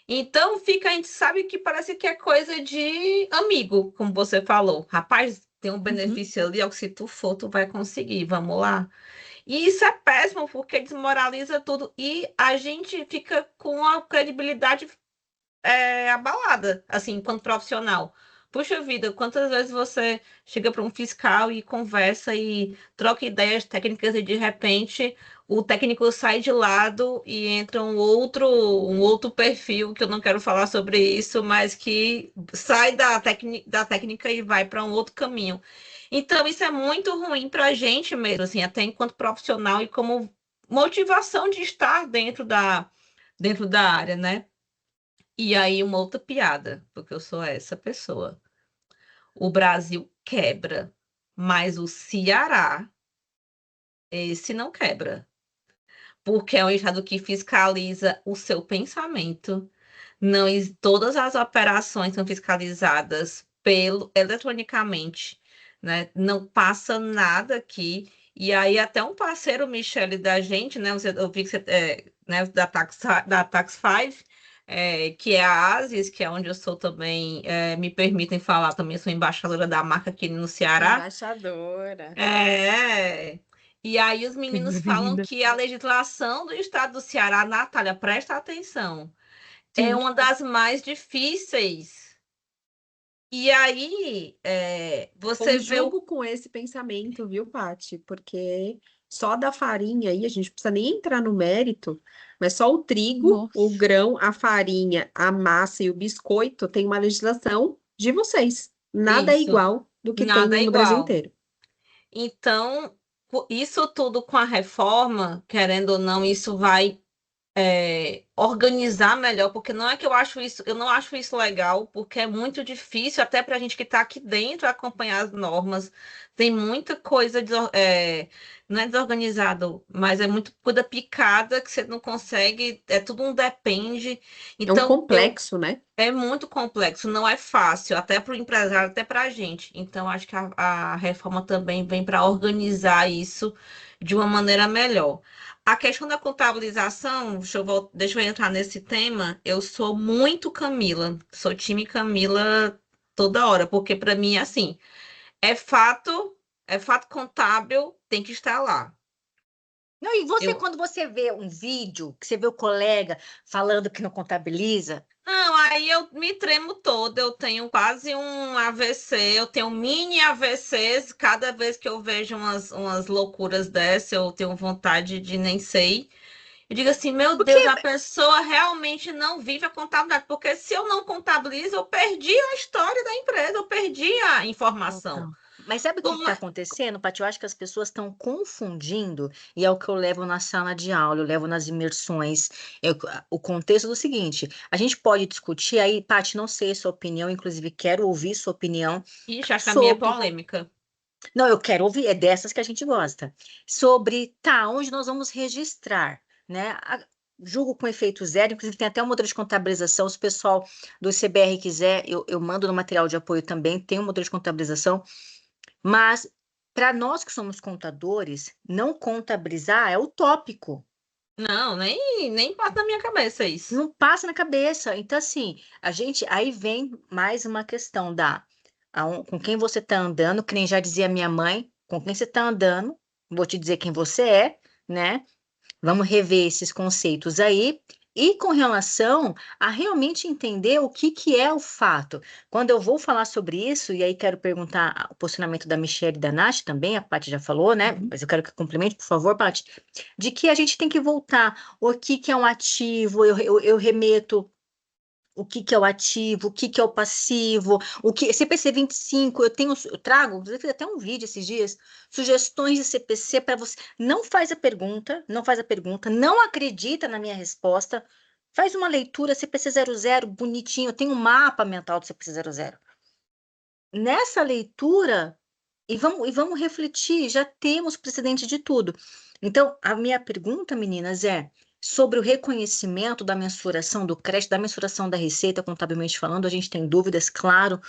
Então fica, a gente sabe que parece que é coisa de amigo, como você falou. Rapaz, tem um Uhum. benefício ali, ó, que se tu for, tu vai conseguir, vamos lá. E isso é péssimo, porque desmoraliza tudo e a gente fica com a credibilidade abalada, assim, enquanto profissional. Puxa vida, quantas vezes você chega para um fiscal e conversa e troca ideias técnicas e de repente o técnico sai de lado e entra um outro perfil que eu não quero falar sobre isso, mas que sai da técnica e vai para um outro caminho. Então, isso é muito ruim para a gente mesmo, assim, até enquanto profissional e como motivação de estar dentro da área, né? E aí, uma outra piada, porque eu sou essa pessoa. O Brasil quebra, mas o Ceará, esse não quebra, porque é um estado que fiscaliza o seu pensamento. Não, todas as operações são fiscalizadas eletronicamente, né? Não passa nada aqui. E aí até um parceiro, Michele, da gente, né? Eu vi que você né, da Tax 5, que é a Asis, que é onde eu sou também, me permitem falar também, sou embaixadora da marca aqui no Ceará. Embaixadora. E aí os meninos falam Linda. que a legislação do estado do Ceará, Natália, presta atenção, é Sim. uma das mais difíceis. E aí, você vê o. Conjugo com esse pensamento, viu, Paty? Porque só da farinha aí, a gente não precisa nem entrar no mérito, mas só o trigo, o Nossa. grão, a farinha, a massa e o biscoito tem uma legislação de vocês. Nada é Isso, igual do que tem nada é no Brasil igual. inteiro. Então, isso tudo com a reforma, querendo ou não, isso vai organizar melhor, porque não é que eu não acho isso legal, porque é muito difícil, até para a gente que está aqui dentro, acompanhar as normas. Tem muita coisa, não é desorganizado, mas é muito coisa picada que você não consegue, é tudo um depende. É um Então, complexo, né? é muito complexo, não é fácil, até para o empresário, até para a gente. Então, acho que a reforma também vem para organizar isso de uma maneira melhor. A questão da contabilização, deixa eu entrar nesse tema. Eu sou muito Camila, sou time Camila toda hora, porque para mim, assim, é é fato contábil, tem que estar lá. Não, e você, Eu, quando você vê um vídeo, que você vê o colega falando que não contabiliza, Não, aí eu me tremo toda, eu tenho quase um AVC, eu tenho mini AVCs, cada vez que eu vejo umas loucuras dessa, eu tenho vontade de nem sei. Eu digo assim, meu porque Deus, a pessoa realmente não vive a contabilidade, porque se eu não contabilizo, eu perdi a história da empresa, eu perdi a informação. Total. Mas sabe o que Como está é? acontecendo, Paty? Eu acho que as pessoas estão confundindo, e é o que eu levo na sala de aula, eu levo nas imersões. O contexto do seguinte: a gente pode discutir aí, Paty, não sei a sua opinião, inclusive quero ouvir sua opinião Ixi, acho que a minha é sobre. polêmica. Não, eu quero ouvir, é dessas que a gente gosta. Sobre, tá, onde nós vamos registrar, né? Julgo com efeito zero, inclusive tem até um modelo de contabilização. Se o pessoal do CBR quiser, eu mando no material de apoio também, tem um modelo de contabilização. Mas, para nós que somos contadores, não contabilizar é utópico. Não, nem passa na minha cabeça isso. Não passa na cabeça. Então, assim, a gente. Aí vem mais uma questão com quem você está andando, que nem já dizia minha mãe, com quem você está andando, vou te dizer quem você é, né? Vamos rever esses conceitos aí. E com relação a realmente entender o que é o fato. Quando eu vou falar sobre isso, e aí quero perguntar o posicionamento da Michelle e da Nath também, a Paty já falou, né? Uhum. Mas eu quero que complemente, por favor, Paty, de que a gente tem que voltar. O que é um ativo, eu remeto o que é o ativo, o que é o passivo, o que CPC 25, eu trago, eu fiz até um vídeo esses dias, sugestões de CPC para você. Não faz a pergunta, não acredita na minha resposta, faz uma leitura CPC 00 bonitinho, eu tenho um mapa mental do CPC 00. Nessa leitura e vamos refletir, já temos precedente de tudo. Então, a minha pergunta, meninas, é sobre o reconhecimento da mensuração do crédito, da mensuração da receita, contabilmente falando, a gente tem dúvidas, claro,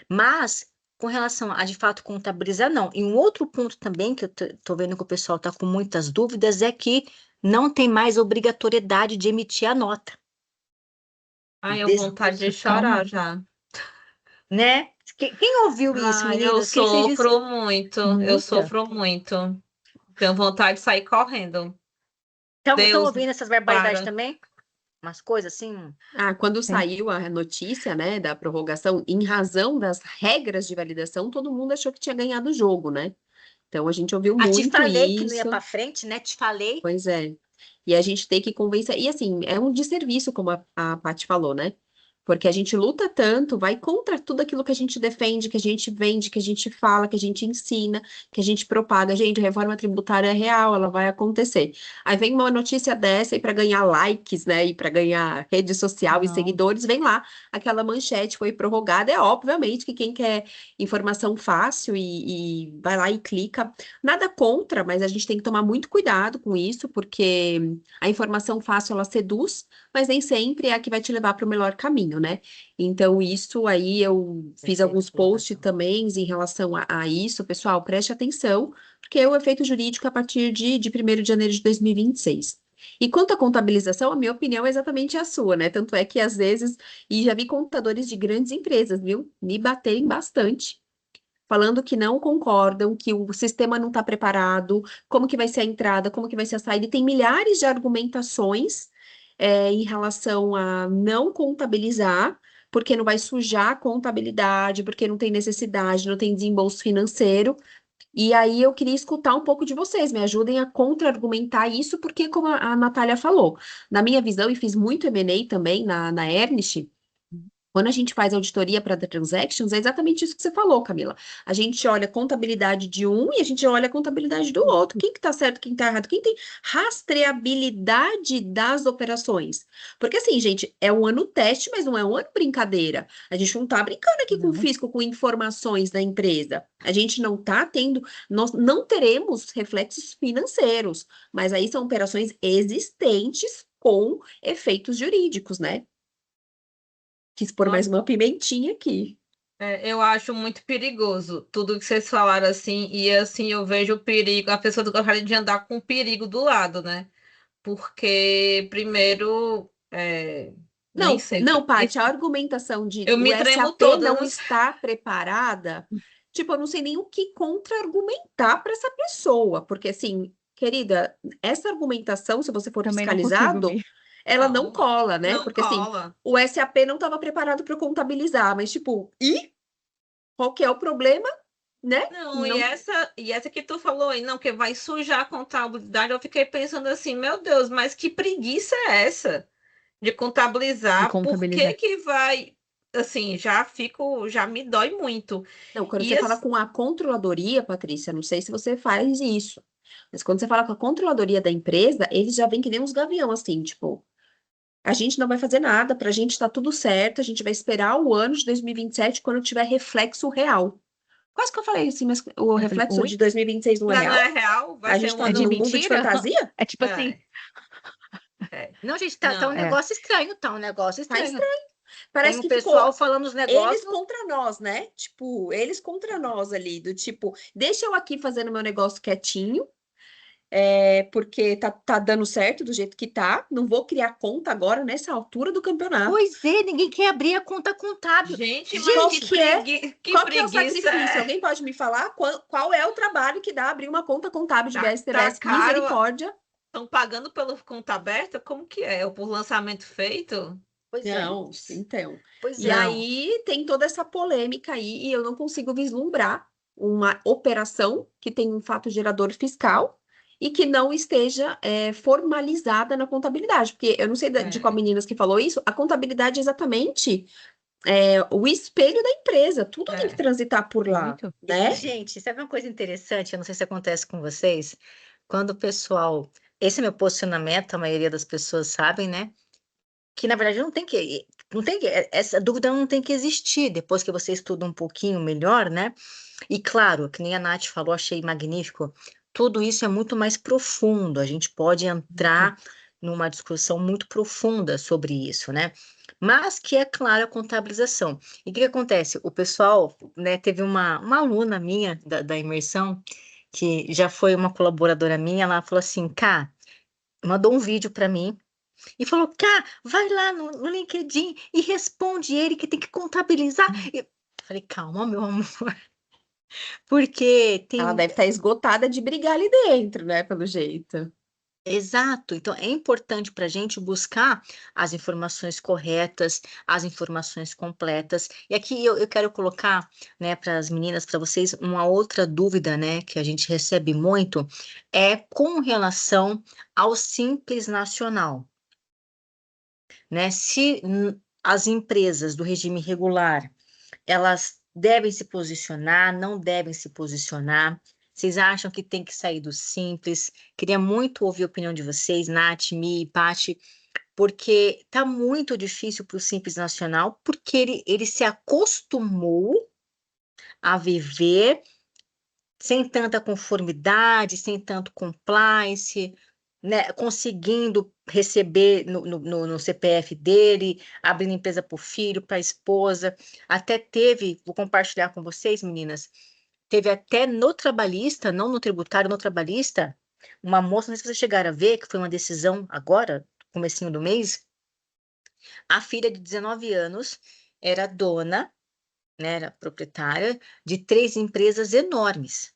mas com relação a, de fato, contabilizar, não. E um outro ponto também que eu estou vendo que o pessoal está com muitas dúvidas é que não tem mais obrigatoriedade de emitir a nota. Ai, eu vontade de chorar já. Né? Quem ouviu isso, Ai, eu meninas? O que vocês dizem? sofro muito, eu Muita. sofro muito. Tenho vontade de sair correndo. Estão Deus, ouvindo essas barbaridades para. também? Umas coisas assim. Quando Sim. saiu a notícia, né, da prorrogação, em razão das regras de validação, todo mundo achou que tinha ganhado o jogo, né? Então a gente ouviu Te muito falei que não ia isso. para frente, né? Te falei. Pois é. E a gente tem que convencer. E assim, é um desserviço, como a Paty falou, né? Porque a gente luta tanto, vai contra tudo aquilo que a gente defende, que a gente vende, que a gente fala, que a gente ensina, que a gente propaga. Gente, a reforma tributária é real, ela vai acontecer. Aí vem uma notícia dessa e para ganhar likes, né? E para ganhar rede social e Não. seguidores, vem lá aquela manchete foi prorrogada. É obviamente que quem quer informação fácil e vai lá e clica. Nada contra, mas a gente tem que tomar muito cuidado com isso, porque a informação fácil ela seduz, mas nem sempre é a que vai te levar para o melhor caminho, né? Então, isso aí eu fiz Perfeita alguns posts colocação. também em relação a isso, pessoal, preste atenção, porque é o efeito jurídico a partir de 1º de janeiro de 2026. E quanto à contabilização, a minha opinião é exatamente a sua, né? Tanto é que às vezes, e já vi contadores de grandes empresas, viu? Me baterem bastante falando que não concordam, que o sistema não está preparado, como que vai ser a entrada, como que vai ser a saída, e tem milhares de argumentações em relação a não contabilizar, porque não vai sujar a contabilidade, porque não tem necessidade, não tem desembolso financeiro. E aí eu queria escutar um pouco de vocês, me ajudem a contra-argumentar isso, porque como a Natália falou, na minha visão, e fiz muito M&A também na Ernest, quando a gente faz auditoria para transactions, é exatamente isso que você falou, Camila. A gente olha a contabilidade de um e a gente olha a contabilidade do outro. Quem que tá certo, quem tá errado, quem tem rastreabilidade das operações. Porque assim, gente, é um ano teste, mas não é um ano brincadeira. A gente não tá brincando aqui com o Não. fisco, com informações da empresa. A gente não tá tendo, nós não teremos reflexos financeiros, mas aí são operações existentes com efeitos jurídicos, né? Quis pôr mais uma pimentinha aqui. Eu acho muito perigoso tudo que vocês falaram assim, e assim eu vejo o perigo, a pessoa gostaria de andar com o perigo do lado, né? Porque, primeiro, nem Não, sei o não, que Paty, a disse. argumentação de Eu o me tremo SAP todas. não está preparada, tipo, eu não sei nem o que contra-argumentar para essa pessoa, porque assim, querida, essa argumentação, se você for Também não consigo fiscalizado, ver. ela não Não, cola, né? não Porque assim, cola. o SAP não estava preparado para contabilizar, mas tipo, e qual que é o problema, né? Não, e Não, essa que tu falou aí, não, que vai sujar a contabilidade, eu fiquei pensando assim, meu Deus, mas que preguiça é essa de De contabilizar? Por que contabilizar. que vai, assim, já me dói muito. não, quando E você fala com a controladoria, Patrícia, não sei se você faz isso, mas quando você fala com a controladoria da empresa, eles já vêm que nem uns gavião, assim, tipo, a gente não vai fazer nada, pra gente tá tudo certo, a gente vai esperar o ano de 2027 quando tiver reflexo real. Quase que eu falei assim, mas o Eu falei, reflexo oi? de 2026 não é já não é real? real, vai A ser gente um tá É de num ano. mundo de mentira? fantasia? É tipo assim, É, é. Não, gente, tá um Não, negócio estranho, tá um negócio Tá estranho. estranho. Tem Parece um que ficou pessoal falando os eles negócios. contra nós, né? Tipo, eles contra nós ali, do tipo, deixa eu aqui fazendo meu negócio quietinho, porque tá dando certo do jeito que tá, não vou criar conta agora nessa altura do campeonato. Pois é, ninguém quer abrir a conta contábil. Gente, mas Qual que, Gente, que é? que Qual que é o preguiça sacrifício? é? Alguém pode me falar qual é o trabalho que dá abrir uma conta contábil de Tá BSTBS? caro, Misericórdia. estão pagando pela conta aberta? Como que é? Ou por lançamento feito? pois é, Não, então. pois E é. Não. aí tem toda essa polêmica aí e eu não consigo vislumbrar uma operação que tem um fato gerador fiscal e que não esteja formalizada na contabilidade. Porque eu não sei de qual É. meninas que falou isso, a contabilidade é exatamente o espelho da empresa. Tudo tem que É. transitar por lá, muito. né? Gente, sabe uma coisa interessante? Eu não sei se acontece com vocês. Quando o pessoal. Esse é meu posicionamento, a maioria das pessoas sabem, né? Que na verdade essa dúvida não tem que existir depois que você estuda um pouquinho melhor, né? E claro, que nem a Nath falou, achei magnífico. Tudo isso é muito mais profundo. A gente pode entrar numa discussão muito profunda sobre isso, né? Mas que é claro a contabilização. E o que acontece? O pessoal, né, teve uma aluna minha da imersão, que já foi uma colaboradora minha, ela falou assim, Cá, mandou um vídeo para mim e falou, Cá, vai lá no LinkedIn e responde ele que tem que contabilizar. E eu falei, calma, meu amor, porque Ela tem deve estar esgotada de brigar ali dentro, né? Pelo jeito. Exato. Então, é importante para a gente buscar as informações corretas, as informações completas. E aqui eu quero colocar, né, para as meninas, para vocês, uma outra dúvida, né, que a gente recebe muito, é com relação ao Simples Nacional, né? Se as empresas do regime regular elas devem se posicionar, não devem se posicionar? Vocês acham que tem que sair do simples? Queria muito ouvir a opinião de vocês, Nath, Mi, Paty, porque tá muito difícil para o Simples Nacional, porque ele se acostumou a viver sem tanta conformidade, sem tanto compliance, né, conseguindo receber no CPF dele, abrindo empresa para o filho, para a esposa. Até teve, vou compartilhar com vocês, meninas, teve até no trabalhista, não no tributário, no trabalhista, uma moça, não sei se vocês chegaram a ver, que foi uma decisão agora, comecinho do mês, a filha de 19 anos era dona, né, era proprietária de 3 empresas enormes.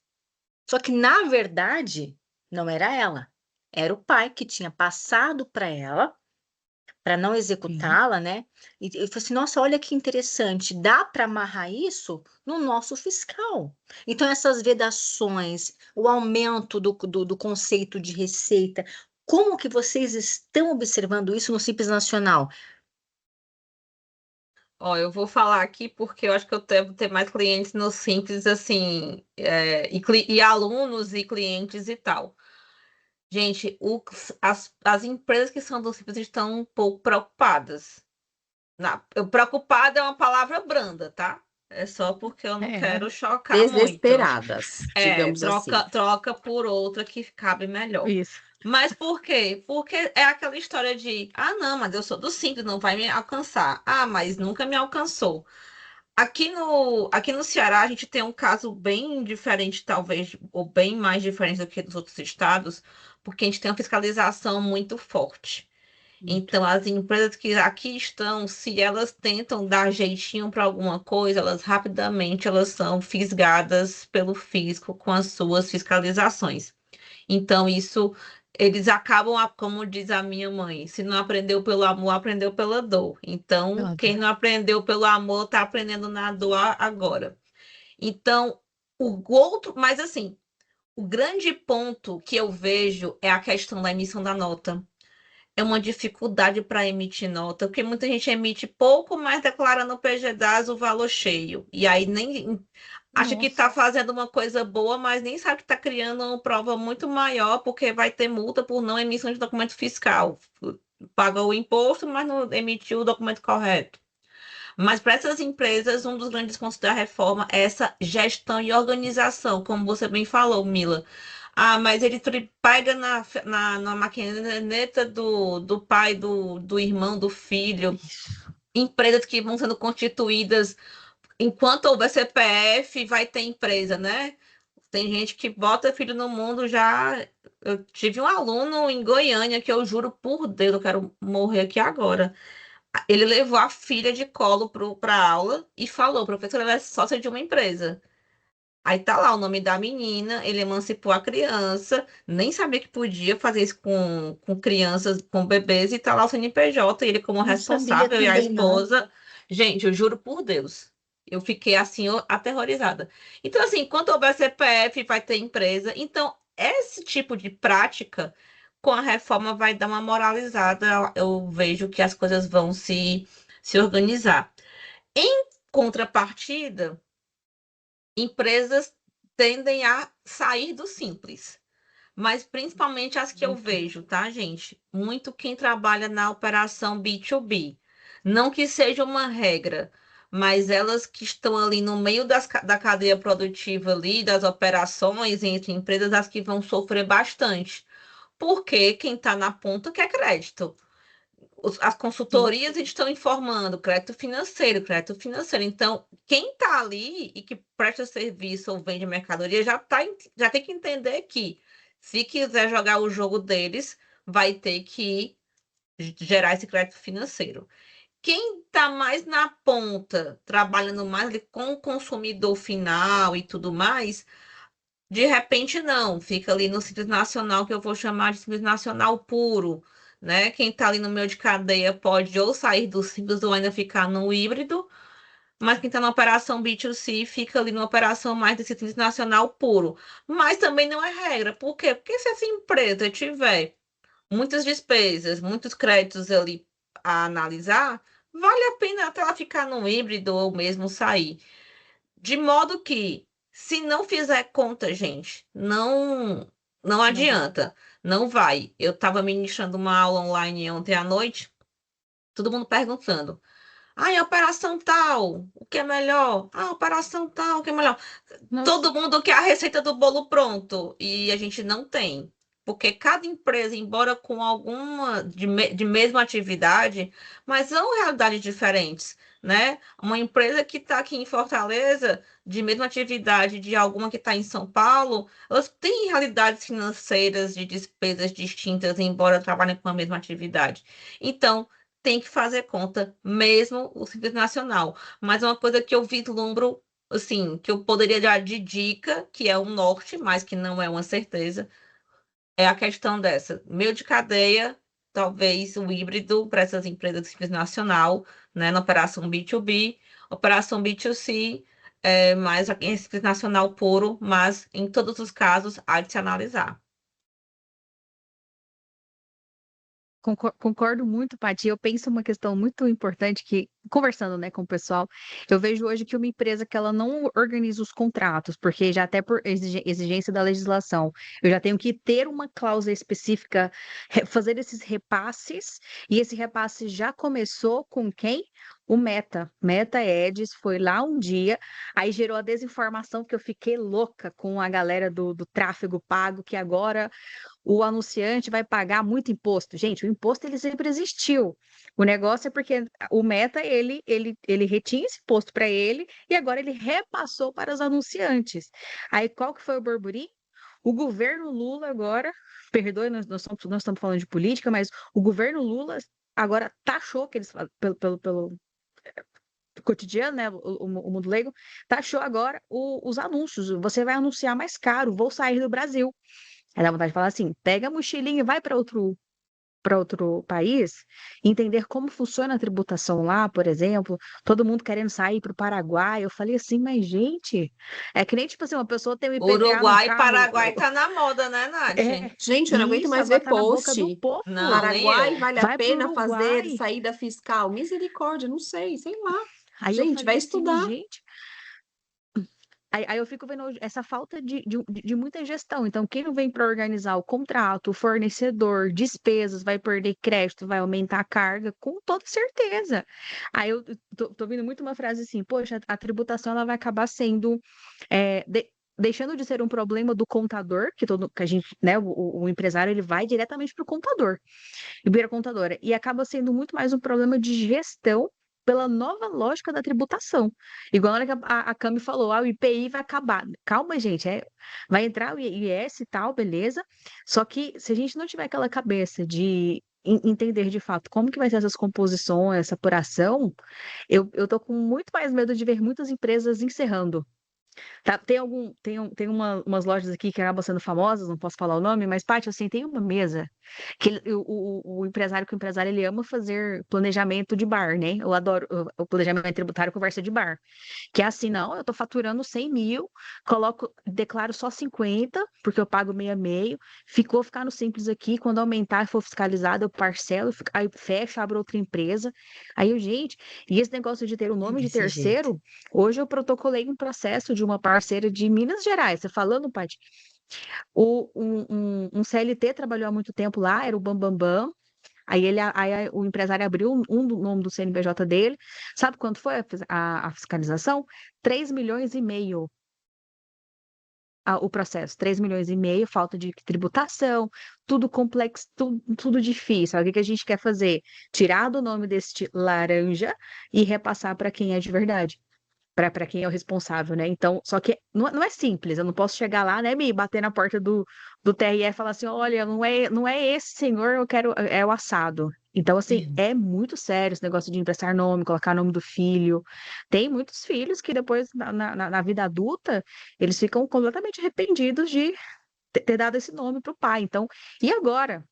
Só que, na verdade, não era ela. Era o pai que tinha passado para ela, para não executá-la, né? E eu falei assim: nossa, olha que interessante, dá para amarrar isso no nosso fiscal. Então, essas vedações, o aumento do conceito de receita, como que vocês estão observando isso no Simples Nacional? Ó, eu vou falar aqui porque eu acho que eu devo ter mais clientes no Simples, assim, e alunos e clientes e tal. Gente, as empresas que são do Simples estão um pouco preocupadas. Preocupada é uma palavra branda, tá? É só porque eu não quero chocar muito. Desesperadas, digamos assim. Troca por outra que cabe melhor. Isso. Mas por quê? Porque é aquela história de, não, mas eu sou do Simples, não vai me alcançar. Ah, mas nunca me alcançou. Aqui no Ceará, a gente tem um caso bem diferente, talvez, ou bem mais diferente do que dos outros estados, porque a gente tem uma fiscalização muito forte. Então, as empresas que aqui estão, se elas tentam dar jeitinho para alguma coisa, elas são fisgadas pelo fisco com as suas fiscalizações. Então, isso, eles acabam, como diz a minha mãe, se não aprendeu pelo amor, aprendeu pela dor. Então, quem não aprendeu pelo amor, está aprendendo na dor agora. Então, mas assim, o grande ponto que eu vejo é a questão da emissão da nota. É uma dificuldade para emitir nota, porque muita gente emite pouco, mas declara no PGDAS o valor cheio. E aí nem acha que está fazendo uma coisa boa, mas nem sabe que está criando uma prova muito maior, porque vai ter multa por não emissão de documento fiscal. Pagou o imposto, mas não emitiu o documento correto. Mas para essas empresas, um dos grandes pontos da reforma é essa gestão e organização, como você bem falou, Mila. Mas ele pega na maquineta do pai, do irmão, do filho. Empresas que vão sendo constituídas enquanto houver CPF, vai ter empresa, né? Tem gente que bota filho no mundo já. Eu tive um aluno em Goiânia que eu juro por Deus, eu quero morrer aqui agora. Ele levou a filha de colo para aula e falou: professora, ela é sócia de uma empresa. Aí tá lá o nome da menina, ele emancipou a criança, nem sabia que podia fazer isso com crianças, com bebês, e tá lá o CNPJ, ele como Não sabia responsável e a também, não. esposa. Gente, eu juro por Deus, eu fiquei assim, aterrorizada. Então, assim, quando houver CPF, vai ter empresa. Então, esse tipo de prática, com a reforma, vai dar uma moralizada. Eu vejo que as coisas vão se organizar. Em contrapartida, empresas tendem a sair do simples, mas principalmente as que eu vejo, tá, gente? Muito quem trabalha na operação B2B. Não que seja uma regra, mas elas que estão ali no meio da cadeia produtiva ali, das operações entre empresas, as que vão sofrer bastante. Porque quem está na ponta quer crédito. As consultorias estão informando crédito financeiro, crédito financeiro. Então, quem está ali e que presta serviço ou vende mercadoria já tem que entender que, se quiser jogar o jogo deles, vai ter que gerar esse crédito financeiro. Quem está mais na ponta, trabalhando mais ali com o consumidor final e tudo mais, De repente, não, fica ali no Simples Nacional, que eu vou chamar de Simples Nacional puro, né? Quem está ali no meio de cadeia pode ou sair do Simples ou ainda ficar no híbrido, mas quem está na operação B2C fica ali na operação mais desse Simples Nacional puro. Mas também não é regra. Por quê? Porque se essa empresa tiver muitas despesas, muitos créditos ali a analisar, vale a pena até ela ficar no híbrido ou mesmo sair. De modo que, se não fizer conta, gente, não Não vai. adianta, não vai. Eu estava ministrando uma aula online ontem à noite, todo mundo perguntando. Ah, e a operação tal, o que é melhor? Ah, operação tal, o que é melhor? Nossa, Todo mundo quer a receita do bolo pronto e a gente não tem. Porque cada empresa, embora com alguma de mesma atividade, mas são realidades diferentes, né? Uma empresa que está aqui em Fortaleza, de mesma atividade de alguma que está em São Paulo, elas têm realidades financeiras de despesas distintas, embora trabalhem com a mesma atividade. Então, tem que fazer conta, mesmo o Simples Nacional. Mas uma coisa que eu vislumbro assim, que eu poderia dar de dica, que é um norte, mas que não é uma certeza, é a questão dessa. Meio de cadeia, talvez o híbrido para essas empresas de simples nacional, né, na operação B2B, operação B2C, mais em simples nacional puro, mas em todos os casos há de se analisar. concordo muito, Paty. Eu penso uma questão muito importante que, conversando, né, com o pessoal, eu vejo hoje que uma empresa que ela não organiza os contratos, porque já até por exigência da legislação, eu já tenho que ter uma cláusula específica, fazer esses repasses, e esse repasse já começou com quem? O Meta Edis foi lá um dia, aí gerou a desinformação que eu fiquei louca com a galera do tráfego pago, que agora o anunciante vai pagar muito imposto. Gente, o imposto ele sempre existiu. O negócio é porque o Meta ele retinha esse imposto para ele e agora ele repassou para os anunciantes. Aí qual que foi o burburinho? O governo Lula agora, perdoe, nós estamos falando de política, mas o governo Lula agora taxou que eles pelo cotidiano, né, o mundo leigo, taxou agora os anúncios. Você vai anunciar mais caro, vou sair do Brasil. Aí dá vontade de falar assim: pega a mochilinha e vai para outro país, entender como funciona a tributação lá, por exemplo, todo mundo querendo sair para o Paraguai. Eu falei assim, mas gente, é que nem tipo assim, uma pessoa tem um IPVA no Uruguai e carro. Paraguai tá na moda, né, Nath? Gente, eu não E aguento isso mais agora ver tá na boca do post. povo. Não, nem Paraguai eu. vale a Vai para o pena fazer Uruguai. saída fiscal? Misericórdia, não sei, sei lá. Aí eu Gente, vai falei assim, mas estudar. gente. Aí eu fico vendo essa falta de muita gestão. Então, quem não vem para organizar o contrato, o fornecedor, despesas, vai perder crédito, vai aumentar a carga, com toda certeza. Aí eu tô vendo muito uma frase assim: poxa, a tributação ela vai acabar sendo. Deixando de ser um problema do contador, que a gente, né, o empresário ele vai diretamente para o contador, e vira contadora, e acaba sendo muito mais um problema de gestão pela nova lógica da tributação. Igual na hora que a Cami falou, o IPI vai acabar. Calma, gente, vai entrar o IS e tal, beleza? Só que se a gente não tiver aquela cabeça de entender de fato como que vai ser essas composições, essa apuração, eu tô com muito mais medo de ver muitas empresas encerrando. Tá, tem umas lojas aqui que acabam sendo famosas, não posso falar o nome, mas, Paty, assim, tem uma mesa que o empresário, que o empresário, ele ama fazer planejamento de bar, né? Eu adoro o planejamento tributário, conversa de bar. Que é assim, não, eu tô faturando 100 mil, declaro só 50, porque eu pago meio a meio, ficar no simples aqui, quando aumentar e for fiscalizado, eu parcelo, aí fecho, abro outra empresa. Aí gente, e esse negócio de ter o nome de Desse jeito. terceiro, hoje eu protocolei um processo de uma parceira de Minas Gerais, você falando, Paty, um CLT trabalhou há muito tempo lá, era o Bambambam. Aí o empresário abriu do nome do CNPJ dele. Sabe quanto foi a fiscalização? 3,5 milhões o processo. 3,5 milhões, falta de tributação, tudo complexo, tudo difícil. Aí o que a gente quer fazer? Tirar do nome deste laranja e repassar para quem é de verdade. Para quem é o responsável, né? Então, só que não é simples, eu não posso chegar lá, né, me bater na porta do TRE e falar assim: olha, não é esse senhor, eu quero, é o assado. Então, assim, é muito sério esse negócio de emprestar nome, colocar nome do filho. Tem muitos filhos que depois, na vida adulta, eles ficam completamente arrependidos de ter dado esse nome para o pai. Então, e agora?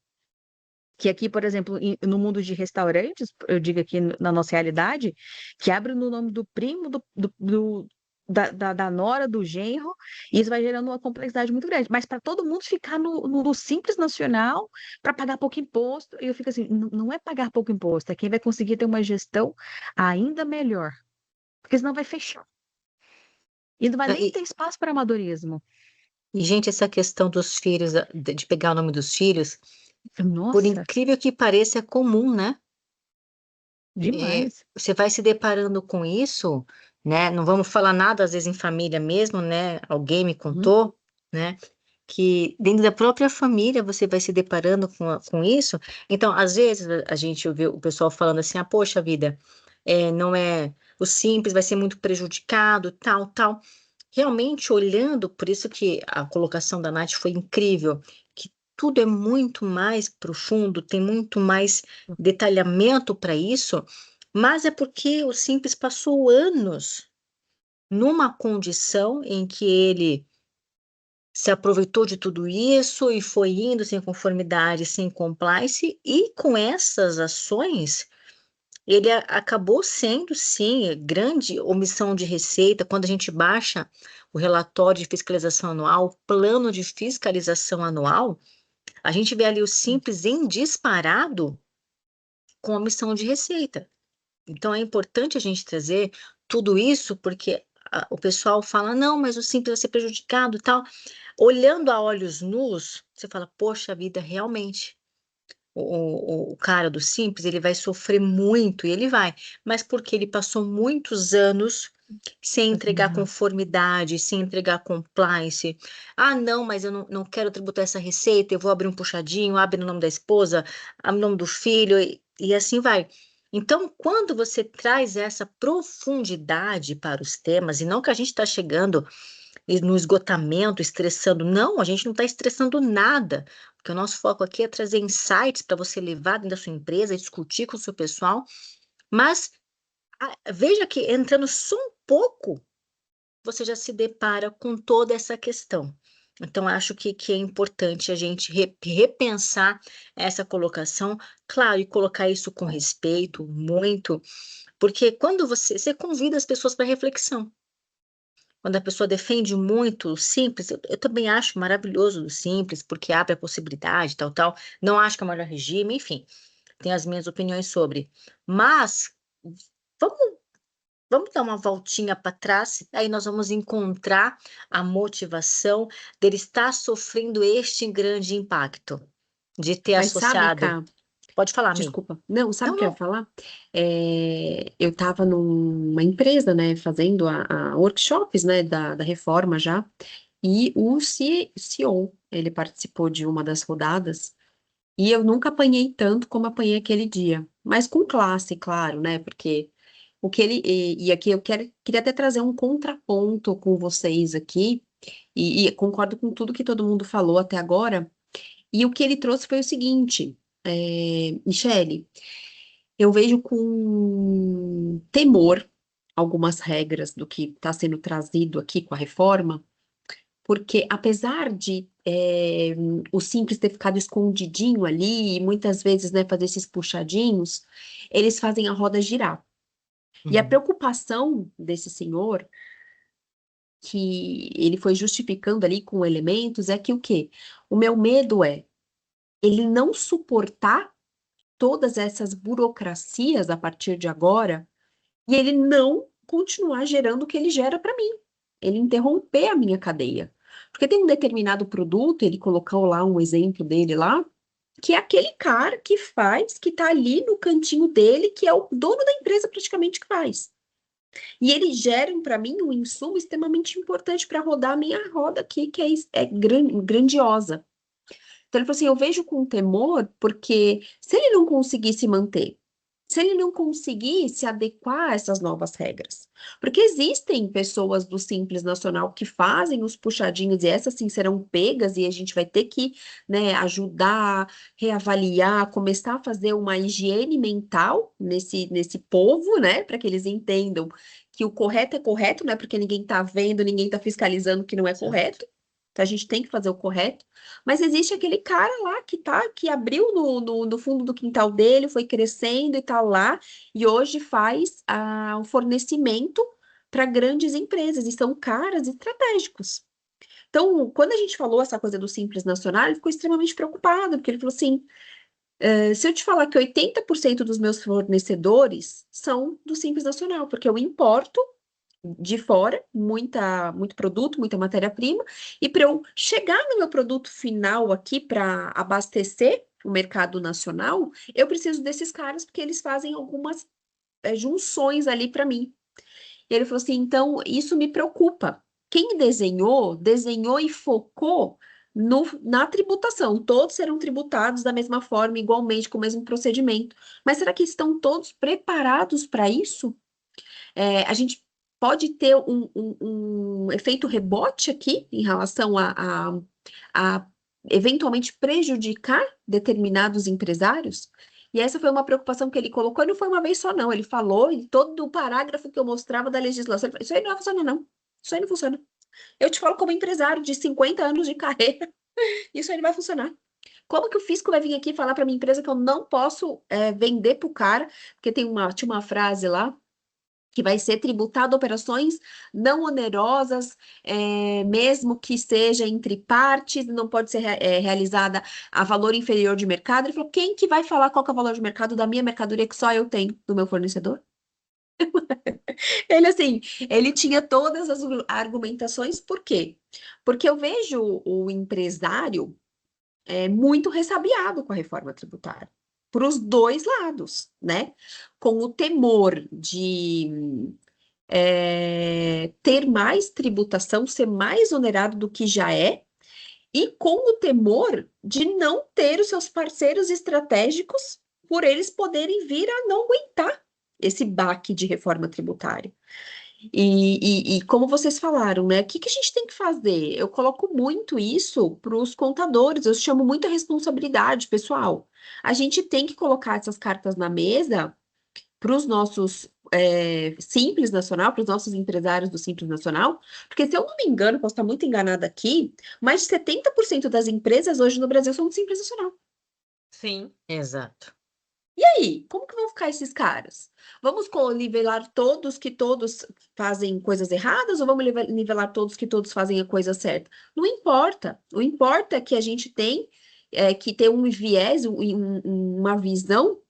Que aqui, por exemplo, no mundo de restaurantes, eu digo aqui na nossa realidade, que abre no nome do primo, da nora, do genro, e isso vai gerando uma complexidade muito grande. Mas para todo mundo ficar no Simples Nacional para pagar pouco imposto, e eu fico assim, não é pagar pouco imposto, é quem vai conseguir ter uma gestão ainda melhor, porque senão vai fechar. E não vai Não, nem ter espaço para amadorismo. gente, essa questão dos filhos, de pegar o nome dos filhos, por Nossa, incrível que pareça, é comum, né? demais. Você vai se deparando com isso, né? Não vamos falar nada, às vezes, em família mesmo, né? Alguém me contou, né? Que dentro da própria família você vai se deparando com isso. Então, às vezes, a gente ouve o pessoal falando assim, ah, poxa vida, não é o simples, vai ser muito prejudicado, tal, tal. Realmente, olhando, por isso que a colocação da Nath foi incrível, que tudo é muito mais profundo, tem muito mais detalhamento para isso, mas é porque o simples passou anos numa condição em que ele se aproveitou de tudo isso e foi indo sem conformidade, sem compliance, e com essas ações, ele acabou sendo, sim, grande omissão de receita. Quando a gente baixa o relatório de fiscalização anual, o plano de fiscalização anual, a gente vê ali o simples em disparado com omissão de receita. Então, é importante a gente trazer tudo isso, porque o pessoal fala, não, mas o simples vai ser prejudicado e tal. Olhando a olhos nus, você fala, poxa vida, realmente, o cara do simples, ele vai sofrer muito, e ele vai, mas porque ele passou muitos anos sem entregar conformidade, sem entregar compliance. Ah, não, mas eu não quero tributar essa receita, eu vou abrir um puxadinho, abre no nome da esposa, abre no nome do filho, e assim vai. Então, quando você traz essa profundidade para os temas, e não que a gente está chegando no esgotamento, estressando. Não, a gente não está estressando nada, porque o nosso foco aqui é trazer insights para você levar dentro da sua empresa, discutir com o seu pessoal, mas veja que entrando só um pouco, você já se depara com toda essa questão. Então, acho que é importante a gente repensar essa colocação, claro, e colocar isso com respeito, muito, porque quando você convida as pessoas para reflexão. Quando a pessoa defende muito o simples, eu também acho maravilhoso o simples, porque abre a possibilidade, tal, tal. Não acho que é o melhor regime, enfim, tenho as minhas opiniões sobre. Mas vamos, vamos dar uma voltinha para trás, aí nós vamos encontrar a motivação dele estar sofrendo este grande impacto, de ter Mas sabe, associado. Cá, Pode falar, Mi. desculpa. Não, sabe o Não, que eu ia não. falar? Eu estava numa empresa, né, fazendo a workshops, né, da reforma já, e o CEO, ele participou de uma das rodadas, e eu nunca apanhei tanto como apanhei aquele dia, mas com classe, claro, né, porque o que ele, e aqui eu queria até trazer um contraponto com vocês aqui, e concordo com tudo que todo mundo falou até agora, e o que ele trouxe foi o seguinte, Michele, eu vejo com temor algumas regras do que está sendo trazido aqui com a reforma, porque apesar de o simples ter ficado escondidinho ali, e muitas vezes, né, fazer esses puxadinhos, eles fazem a roda girar. E a Uhum. preocupação desse senhor, que ele foi justificando ali com elementos, é que o quê? O meu medo é ele não suportar todas essas burocracias a partir de agora e ele não continuar gerando o que ele gera para mim. Ele interromper a minha cadeia. Porque tem um determinado produto, ele colocou lá um exemplo dele lá, que é aquele cara que faz, que tá ali no cantinho dele, que é o dono da empresa praticamente que faz. E eles geram para mim um insumo extremamente importante para rodar a minha roda aqui, que é grandiosa. Então ele falou assim: eu vejo com temor, porque se ele não conseguir se manter, se ele não conseguir se adequar a essas novas regras. Porque existem pessoas do Simples Nacional que fazem os puxadinhos, e essas sim serão pegas, e a gente vai ter que, né, ajudar, reavaliar, começar a fazer uma higiene mental nesse povo, né, para que eles entendam que o correto é correto, né, porque ninguém está vendo, ninguém está fiscalizando que não é correto. Então a gente tem que fazer o correto. Mas existe aquele cara lá que abriu no fundo do quintal dele, foi crescendo e tá lá, e hoje faz o fornecimento para grandes empresas, e são caras estratégicos. Então, quando a gente falou essa coisa do Simples Nacional, ele ficou extremamente preocupado, porque ele falou assim: se eu te falar que 80% dos meus fornecedores são do Simples Nacional, porque eu importo de fora, muito produto, muita matéria-prima, e para eu chegar no meu produto final aqui para abastecer o mercado nacional, eu preciso desses caras porque eles fazem algumas junções ali para mim. E ele falou assim: então isso me preocupa. Quem desenhou e focou na tributação. Todos serão tributados da mesma forma, igualmente, com o mesmo procedimento. Mas será que estão todos preparados para isso? A gente pode ter um efeito rebote aqui em relação a eventualmente prejudicar determinados empresários? E essa foi uma preocupação que ele colocou, e não foi uma vez só, não. Ele falou, e todo o parágrafo que eu mostrava da legislação, ele falou: isso aí não vai funcionar, não. Isso aí não funciona. Eu te falo como empresário de 50 anos de carreira, isso aí não vai funcionar. Como que o fisco vai vir aqui falar para minha empresa que eu não posso vender para o cara? Porque tinha uma frase lá que vai ser tributado operações não onerosas, mesmo que seja entre partes, não pode ser realizada a valor inferior de mercado. Ele falou: quem que vai falar qual que é o valor de mercado da minha mercadoria que só eu tenho, do meu fornecedor? Ele, assim, ele tinha todas as argumentações, por quê? Porque eu vejo o empresário muito ressabiado com a reforma tributária, para os dois lados, né? Com o temor de ter mais tributação, ser mais onerado do que já é, e com o temor de não ter os seus parceiros estratégicos, por eles poderem vir a não aguentar esse baque de reforma tributária. E como vocês falaram, né? O que a gente tem que fazer? Eu coloco muito isso para os contadores, eu chamo muita responsabilidade, pessoal. A gente tem que colocar essas cartas na mesa para os nossos Simples Nacional, para os nossos empresários do Simples Nacional, porque se eu não me engano, posso estar muito enganada aqui, mais de 70% das empresas hoje no Brasil são do Simples Nacional. Sim. Exato. E aí, como que vão ficar esses caras? Vamos nivelar todos que todos fazem coisas erradas, ou vamos nivelar todos que todos fazem a coisa certa? Não importa. O importa é que a gente tem que ter um viés, uma visão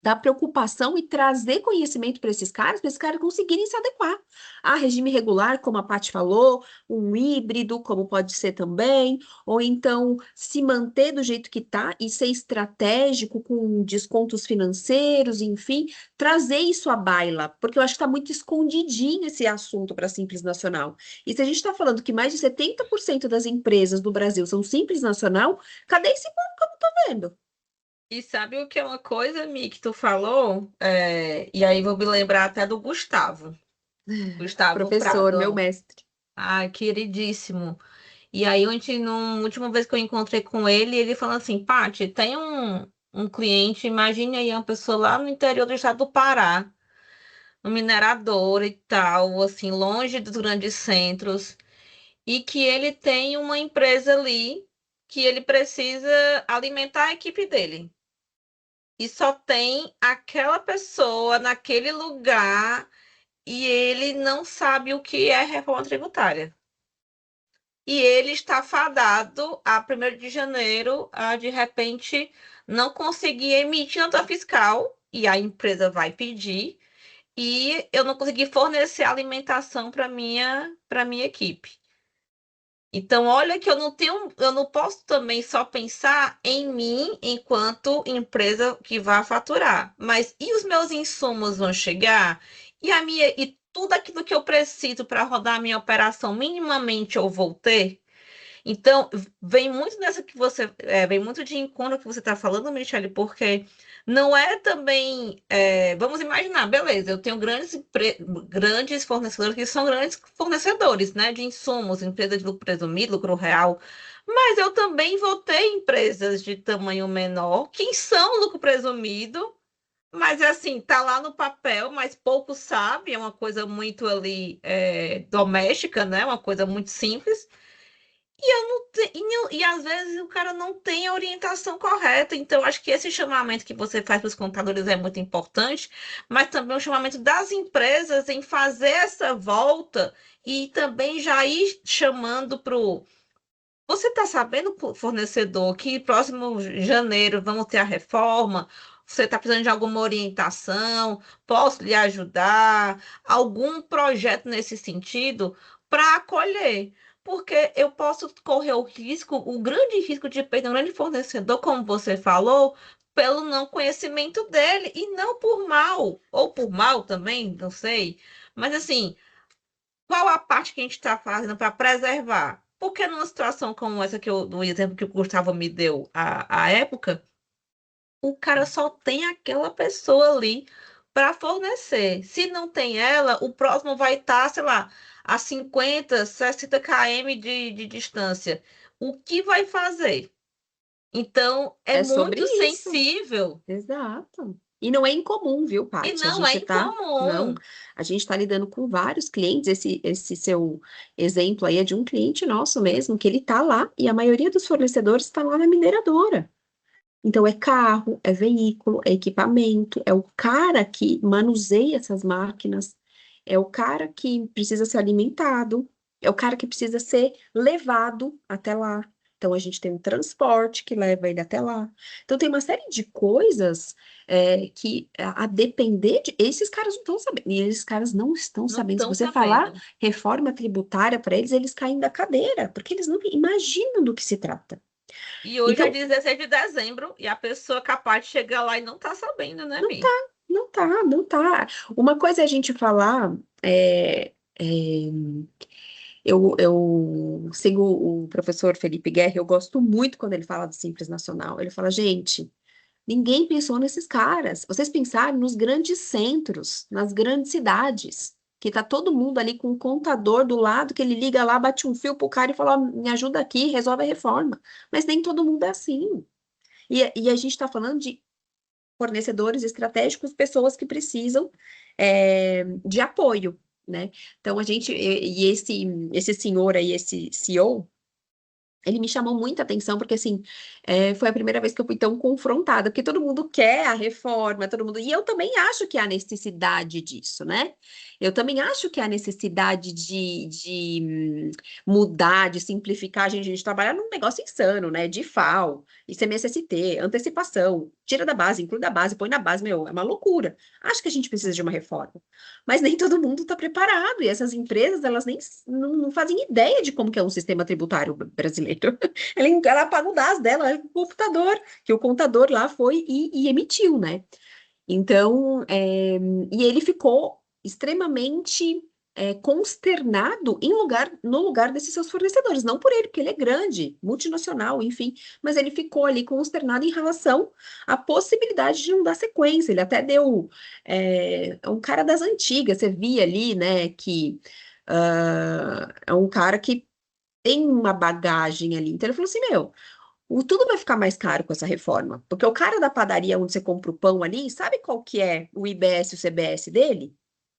da preocupação e trazer conhecimento para esses caras conseguirem se adequar a regime regular, como a Paty falou, um híbrido, como pode ser também, ou então se manter do jeito que está e ser estratégico com descontos financeiros, enfim, trazer isso à baila, porque eu acho que está muito escondidinho esse assunto para Simples Nacional. E se a gente está falando que mais de 70% das empresas do Brasil são Simples Nacional, cadê esse povo que eu não estou vendo? E sabe o que é uma coisa, Mi, que tu falou? E aí vou me lembrar até do Gustavo. Gustavo Professor, meu Prado. mestre. Ai, queridíssimo. E aí, na última vez que eu encontrei com ele, ele falou assim: Paty, tem um cliente, imagine aí uma pessoa lá no interior do estado do Pará, um minerador e tal, assim, longe dos grandes centros, e que ele tem uma empresa ali que ele precisa alimentar a equipe dele. E só tem aquela pessoa naquele lugar e ele não sabe o que é reforma tributária. E ele está fadado a 1º de janeiro a, de repente, não conseguir emitir nota fiscal, e a empresa vai pedir, e eu não consegui fornecer alimentação para minha equipe. Então, olha que eu não posso também só pensar em mim enquanto empresa que vai faturar. Mas e os meus insumos vão chegar? E tudo aquilo que eu preciso para rodar a minha operação minimamente eu vou ter? Então, vem muito nessa que você, vem muito de encontro que você está falando, Michele, porque não é também, vamos imaginar, beleza, eu tenho grandes fornecedores que são grandes fornecedores, né, de insumos, empresas de lucro presumido, lucro real, mas eu também vou ter empresas de tamanho menor que são lucro presumido, mas assim, tá lá no papel, mas pouco sabe, é uma coisa muito ali doméstica, né, uma coisa muito simples. E às vezes o cara não tem a orientação correta. Então, acho que esse chamamento que você faz para os contadores é muito importante, mas também o chamamento das empresas em fazer essa volta e também já ir chamando para o. Você está sabendo, fornecedor, que próximo janeiro vamos ter a reforma? Você está precisando de alguma orientação? Posso lhe ajudar? Algum projeto nesse sentido para acolher? Porque eu posso correr o risco, o grande risco de perder um grande fornecedor, como você falou, pelo não conhecimento dele, e não por mal, ou por mal também, não sei. Mas assim, qual a parte que a gente está fazendo para preservar? Porque numa situação como essa do exemplo que o Gustavo me deu à época, o cara só tem aquela pessoa ali para fornecer. Se não tem ela, o próximo vai estar, sei lá, a 50, 60 km de distância. O que vai fazer? Então, é É sobre muito isso. sensível Exato. E não é incomum, viu, e Paty? não é Não, incomum. a gente está lidando com vários clientes. Esse seu exemplo aí é de um cliente nosso mesmo, que ele está lá e a maioria dos fornecedores está lá na mineradora. Então, é carro, é veículo, é equipamento, é o cara que manuseia essas máquinas, é o cara que precisa ser alimentado, é o cara que precisa ser levado até lá. Então, a gente tem um transporte que leva ele até lá. Então, tem uma série de coisas que, a depender de. Esses caras não estão sabendo, e esses caras não estão Não sabendo. Se estão você falar sabendo. reforma tributária para eles, eles caem da cadeira, porque eles não imaginam do que se trata. E hoje é Então, 16 de dezembro e a pessoa é capaz de chegar lá e não tá sabendo, né, não tá, Mi? não tá, não tá. Uma coisa é a gente falar, eu sigo o professor Felipe Guerra, eu gosto muito quando ele fala do Simples Nacional. Ele fala, gente, ninguém pensou nesses caras. Vocês pensaram nos grandes centros, nas grandes cidades, que tá todo mundo ali com um contador do lado, que ele liga lá, bate um fio pro cara e fala, ó, me ajuda aqui, resolve a reforma. Mas nem todo mundo é assim. E a gente está falando de fornecedores estratégicos, pessoas que precisam de apoio, né? Então, esse senhor aí, esse CEO, ele me chamou muita atenção, porque, assim, foi a primeira vez que eu fui tão confrontada, porque todo mundo quer a reforma, todo mundo... E eu também acho que há necessidade disso, né? Eu também acho que há necessidade de mudar, de simplificar. A gente trabalha num negócio insano, né? De FAO, ICMS-ST, antecipação, tira da base, inclui da base, põe na base, meu, é uma loucura. Acho que a gente precisa de uma reforma. Mas nem todo mundo está preparado, e essas empresas, elas nem não fazem ideia de como que é um sistema tributário brasileiro. Ela paga o DAS dela, é o computador, que o contador lá foi e emitiu, né? Então, e ele ficou extremamente consternado no lugar desses seus fornecedores, não por ele, porque ele é grande, multinacional, enfim, mas ele ficou ali consternado em relação à possibilidade de não dar sequência. Ele até deu um cara das antigas, você via ali, né, que é um cara que tem uma bagagem ali. Então ele falou assim, meu, tudo vai ficar mais caro com essa reforma, porque o cara da padaria onde você compra o pão ali, sabe qual que é o IBS e o CBS dele?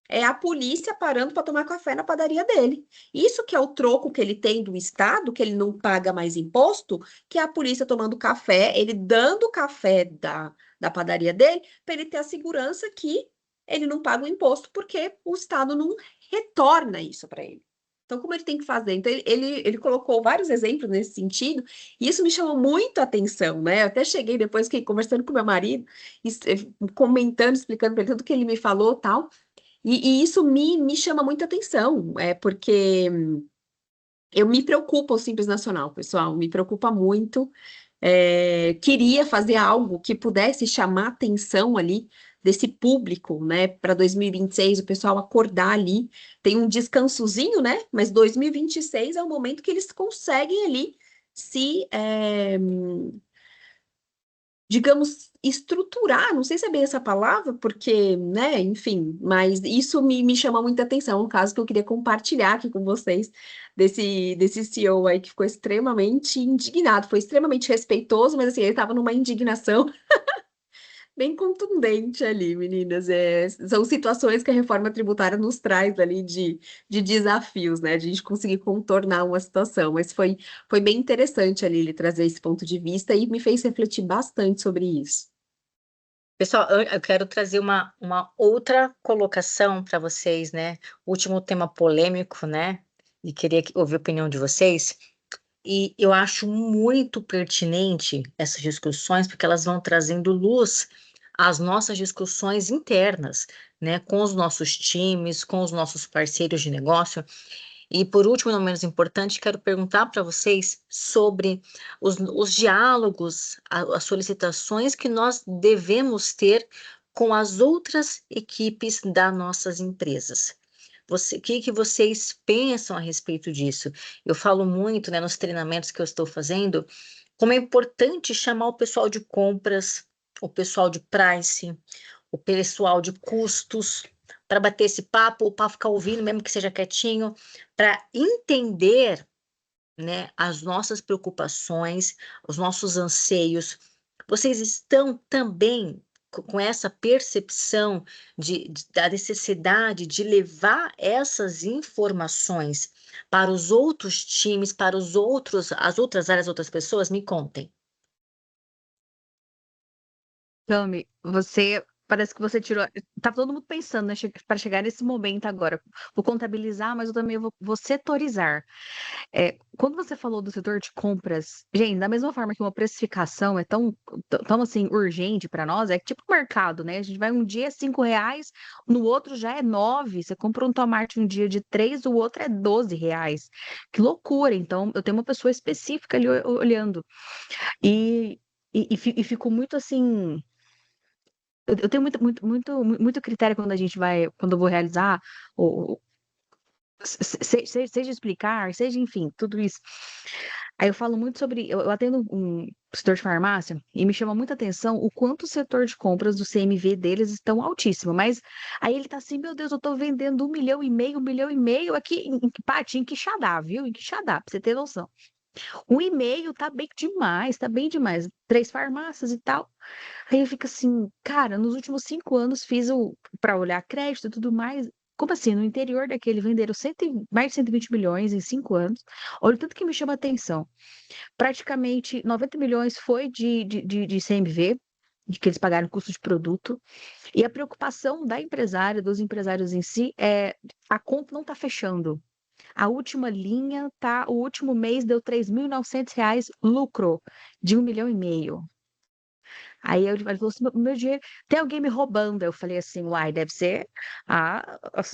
É a polícia parando para tomar café na padaria dele. Isso que é o troco que ele tem do Estado, que ele não paga mais imposto, que é a polícia tomando café, ele dando o café da padaria dele, para ele ter a segurança que ele não paga o imposto, porque o Estado não retorna isso para ele. Então, como ele tem que fazer? Então, ele colocou vários exemplos nesse sentido, e isso me chamou muito a atenção, né? Eu até cheguei depois, fiquei conversando com meu marido, comentando, explicando para ele tudo que ele me falou, tal. E isso me chama muita atenção, porque eu me preocupa o Simples Nacional, pessoal, me preocupa muito. Queria fazer algo que pudesse chamar atenção ali desse público, né, para 2026, o pessoal acordar ali, tem um descansozinho, né, mas 2026 é o momento que eles conseguem ali se, digamos, estruturar, não sei se é bem essa palavra, porque, né, enfim, mas isso me chama muita atenção, um caso que eu queria compartilhar aqui com vocês, desse CEO aí que ficou extremamente indignado, foi extremamente respeitoso, mas assim, ele estava numa indignação bem contundente ali, meninas. São situações que a reforma tributária nos traz ali de desafios, né? De a gente conseguir contornar uma situação. Mas foi bem interessante ali ele trazer esse ponto de vista e me fez refletir bastante sobre isso. Pessoal, eu quero trazer uma outra colocação para vocês, né? Último tema polêmico, né? E queria ouvir a opinião de vocês. E eu acho muito pertinente essas discussões, porque elas vão trazendo luz às nossas discussões internas, né? Com os nossos times, com os nossos parceiros de negócio. E por último, não menos importante, quero perguntar para vocês sobre os diálogos, as solicitações que nós devemos ter com as outras equipes das nossas empresas. O que vocês pensam a respeito disso? Eu falo muito, né, nos treinamentos que eu estou fazendo, como é importante chamar o pessoal de compras, o pessoal de price, o pessoal de custos, para bater esse papo, para ficar ouvindo, mesmo que seja quietinho, para entender, né, as nossas preocupações, os nossos anseios. Vocês estão também com essa percepção da necessidade de levar essas informações para os outros times, para as outras áreas, outras pessoas? Me contem. Cami, parece que você tirou. Tá todo mundo pensando, né, para chegar nesse momento agora. Vou contabilizar, mas eu também vou setorizar. Quando você falou do setor de compras, gente, da mesma forma que uma precificação é tão assim urgente para nós, é tipo mercado, né? A gente vai um dia é R$ 5, no outro já é 9. Você compra um tomate um dia de 3, o outro é R$ 12. Que loucura! Então, eu tenho uma pessoa específica ali olhando. E fico muito assim. Eu tenho muito critério quando eu vou realizar, ou, seja explicar, seja, enfim, tudo isso. Aí eu falo muito sobre. Eu atendo um setor de farmácia e me chama muita atenção o quanto o setor de compras do CMV deles estão altíssimo. Mas aí ele tá assim, meu Deus, eu tô vendendo 1,5 milhão aqui Paty, em Quixadá, viu? Em Quixadá, pra você ter noção. 1,5 tá bem demais. 3 farmácias e tal. Aí eu fico assim, cara, nos últimos 5 anos fiz para olhar crédito e tudo mais. Como assim? No interior daquele venderam mais de 120 milhões em 5 anos. Olha o tanto que me chama atenção. Praticamente 90 milhões foi de CMV, de que eles pagaram custo de produto. E a preocupação da empresária, dos empresários em si, é a conta não está fechando. A última linha o último mês deu R$ 3.900 lucro de 1,5 milhão. Aí ele falou assim: meu dinheiro, tem alguém me roubando. Eu falei assim: uai, deve ser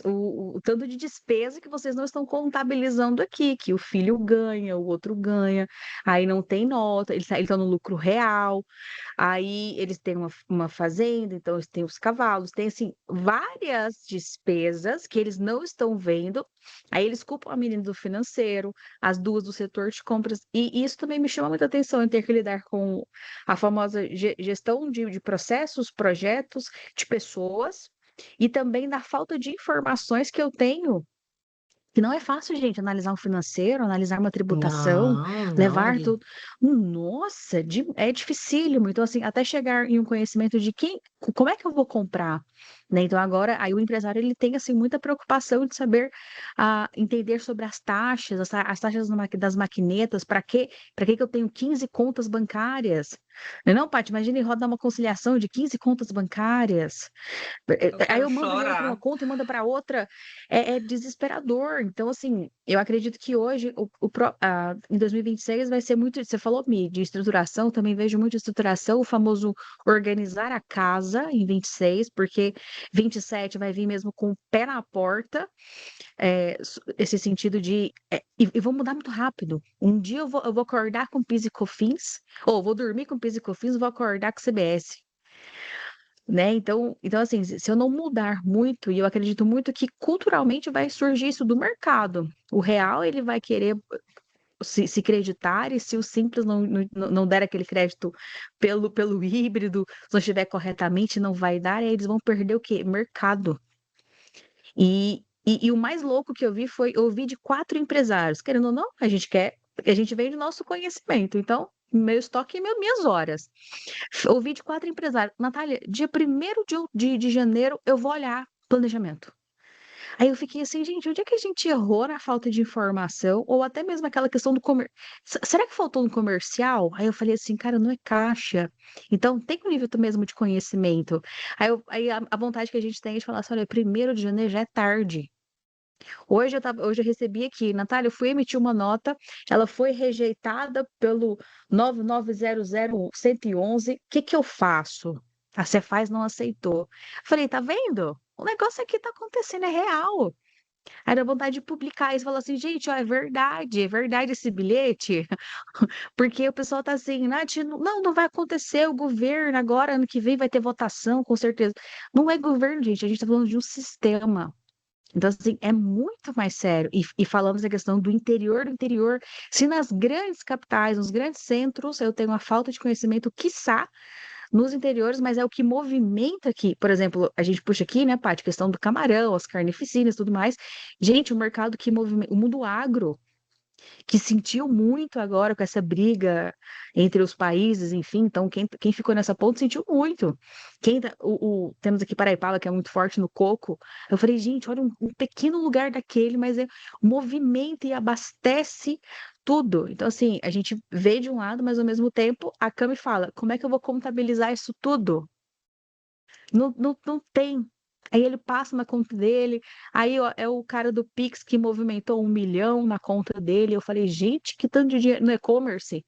o tanto de despesa que vocês não estão contabilizando aqui, que o filho ganha, o outro ganha, aí não tem nota, ele tá no lucro real. Aí eles têm uma fazenda, então eles têm os cavalos, tem assim várias despesas que eles não estão vendo. Aí eles culpam a menina do financeiro, as duas do setor de compras, e isso também me chama muita atenção, em ter que lidar com a famosa gestão de processos, projetos, de pessoas, e também da falta de informações que eu tenho. Que não é fácil, gente, analisar um financeiro, analisar uma tributação, Não, levar não. tudo. Nossa, é dificílimo. Então, assim, até chegar em um conhecimento de como é que eu vou comprar, né? Então, agora, aí o empresário, ele tem, assim, muita preocupação de saber, entender sobre as taxas, as taxas das maquinetas, para que eu tenho 15 contas bancárias? Não, Paty, imagina rodar uma conciliação de 15 contas bancárias. Eu Aí quero eu mando dinheiro para uma chorar. conta e manda para outra, é desesperador. Então, assim, eu acredito que hoje, em 2026, vai ser muito. Você falou, Mi, de estruturação, também vejo muito estruturação, o famoso organizar a casa em 26, porque 27 vai vir mesmo com o pé na porta, esse sentido de. E vou mudar muito rápido. Um dia eu vou acordar com PIS e COFINS, ou vou dormir com PIS e COFINS, vou acordar com CBS. né? Então, assim, se eu não mudar muito, e eu acredito muito que culturalmente vai surgir isso do mercado. O real, ele vai querer se creditar, e se o simples não der aquele crédito pelo híbrido, se não estiver corretamente, não vai dar, e aí eles vão perder o quê? Mercado. E o mais louco que eu vi foi ouvir de 4 empresários, querendo ou não, a gente vende nosso conhecimento, então meu estoque e minhas horas. Ouvi de 4 empresários, Natália, dia 1º de janeiro eu vou olhar planejamento. Aí eu fiquei assim, gente, onde é que a gente errou na falta de informação? Ou até mesmo aquela questão do comercial. Será que faltou no comercial? Aí eu falei assim, cara, não é caixa. Então tem um nível mesmo de conhecimento. Aí a vontade que a gente tem é de falar assim, olha, 1º de janeiro já é tarde. Hoje eu recebi aqui, Natália, eu fui emitir uma nota, ela foi rejeitada pelo 9900111. O que que eu faço? A Cefaz não aceitou. Falei, tá vendo? O negócio aqui tá acontecendo, é real. Aí dá vontade de publicar isso, falar assim, gente, ó, é verdade esse bilhete, porque o pessoal tá assim, Nath, não vai acontecer, o governo agora, ano que vem vai ter votação, com certeza. Não é governo, gente, a gente tá falando de um sistema. Então, assim, é muito mais sério. E falamos da questão do interior, se nas grandes capitais, nos grandes centros, eu tenho uma falta de conhecimento, quiçá, nos interiores, mas é o que movimenta aqui. Por exemplo, a gente puxa aqui, né, Paty, questão do camarão, as carnificinas e tudo mais. Gente, o mercado que movimenta, o mundo agro, que sentiu muito agora com essa briga entre os países, enfim, então quem ficou nessa ponta sentiu muito. Temos aqui Paraipaba, que é muito forte no coco. Eu falei, gente, olha um pequeno lugar daquele, mas movimenta e abastece tudo. Então, assim, a gente vê de um lado, mas ao mesmo tempo a Cami fala, como é que eu vou contabilizar isso tudo? Não tem. Aí ele passa na conta dele, aí ó, é o cara do Pix que movimentou 1 milhão na conta dele. Eu falei, gente, que tanto de dinheiro no e-commerce.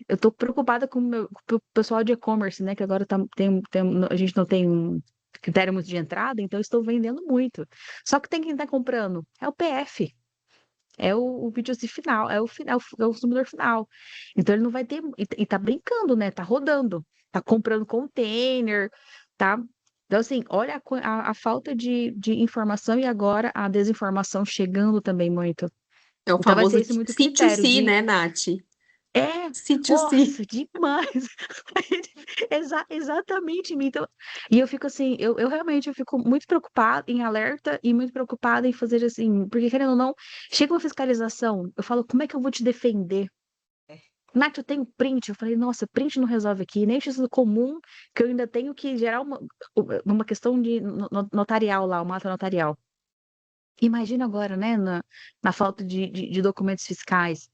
Eu tô preocupada com o pessoal de e-commerce, né? Que agora a gente não tem um critério muito de entrada, então eu estou vendendo muito. Só que tem quem tá comprando, é o PF. É o B2C final, é o consumidor final. Então ele não vai ter. E tá brincando, né? Tá rodando, tá comprando container, tá? Então, assim, olha a falta de informação, e agora a desinformação chegando também muito. É o Então vai famoso ser esse muito critério C2C, de. né, Nath? É, C2C. nossa, demais. Exatamente. Então, e eu fico assim, eu realmente eu fico muito preocupada, em alerta, e muito preocupada em fazer assim, porque querendo ou não, chega uma fiscalização, eu falo, como é que eu vou te defender? Nath, eu tenho print. Eu falei, nossa, print não resolve aqui, nem justiça comum, que eu ainda tenho que gerar uma questão de notarial lá, uma ata notarial. Imagina agora, né, na falta de documentos fiscais.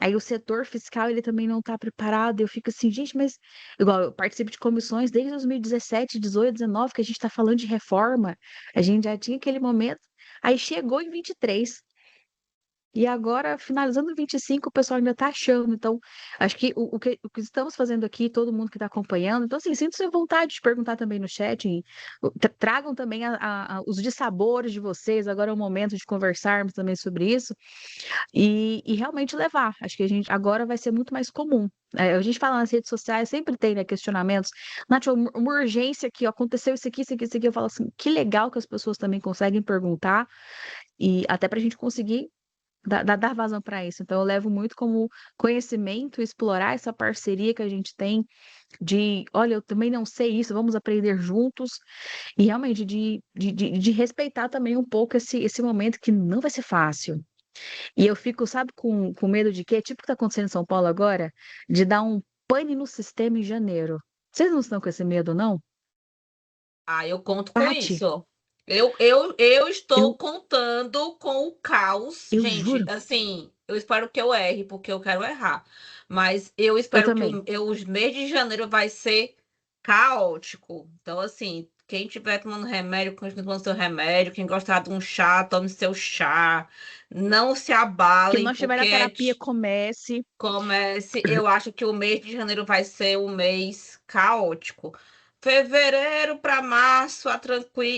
Aí o setor fiscal, ele também não está preparado. Eu fico assim, gente, mas igual eu participo de comissões desde 2017, 18, 19, que a gente está falando de reforma. A gente já tinha aquele momento. Aí chegou em 23. E agora, finalizando 25, o pessoal ainda está achando. Então, acho que o que estamos fazendo aqui, todo mundo que está acompanhando. Então, assim, sinta-se à vontade de perguntar também no chat. Tragam também os dissabores de vocês. Agora é o momento de conversarmos também sobre isso. E realmente levar. Acho que a gente agora vai ser muito mais comum. A gente fala nas redes sociais, sempre tem, né, questionamentos. Nath, uma urgência aqui, ó, aconteceu isso aqui, isso aqui, isso aqui. Eu falo assim, que legal que as pessoas também conseguem perguntar, e até para a gente conseguir dar vazão para isso. Então, eu levo muito como conhecimento, explorar essa parceria que a gente tem de, olha, eu também não sei isso, vamos aprender juntos, e realmente de respeitar também um pouco esse momento que não vai ser fácil. E eu fico, sabe, com medo de quê? Tipo o que está acontecendo em São Paulo agora, de dar um pane no sistema em janeiro. Vocês não estão com esse medo, não? Ah, eu conto com Pati, isso. Eu estou eu, contando com o caos. eu Gente, juro, assim, eu espero que eu erre, porque eu quero errar. Mas eu eu espero que também. os mês de janeiro vai ser caótico. Então, assim, quem estiver tomando remédio, continue tomando seu remédio. Quem gostar de um chá, tome seu chá. Não se Que abalem, nós tiver a porque terapia comece. eu acho que o mês de janeiro vai ser um mês caótico. fevereiro para março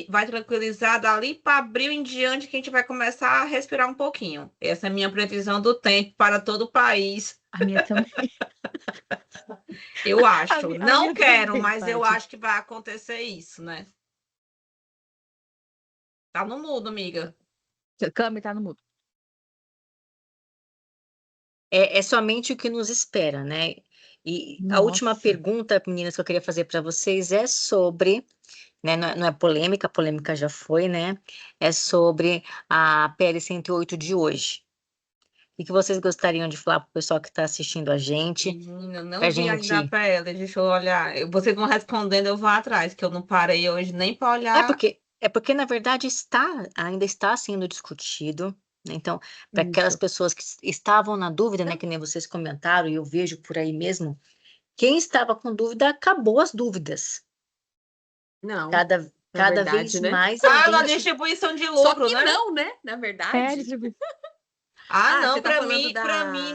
vai tranquilizar, dali para abril em diante que a gente vai começar a respirar um pouquinho. Essa é a minha previsão do tempo para todo o país. A minha também. Eu acho. A Não minha quero, também, mas eu Paty. acho que vai acontecer isso, né? Tá no mudo, amiga. Cami tá no mudo. É somente o que nos espera, né? E a última Nossa. pergunta, meninas, que eu queria fazer para vocês é sobre, né? Não é polêmica, a polêmica já foi, né? É sobre a PL 108 de hoje. O que vocês gostariam de falar para o pessoal que está assistindo a gente? Menina, Pra não vi ainda a gente. PL, deixa eu olhar. Vocês vão respondendo, eu vou atrás, que eu não parei hoje nem para olhar. É porque, na verdade, ainda está sendo discutido, né? Então, para aquelas Isso. pessoas que estavam na dúvida, né? Que nem vocês comentaram, e eu vejo por aí mesmo, quem estava com dúvida acabou as dúvidas. Não, Cada, na cada verdade, vez né? mais a Na gente. distribuição de Só lucro, que né? não, né? Na verdade. Não, você tá para falando mim, para da... mim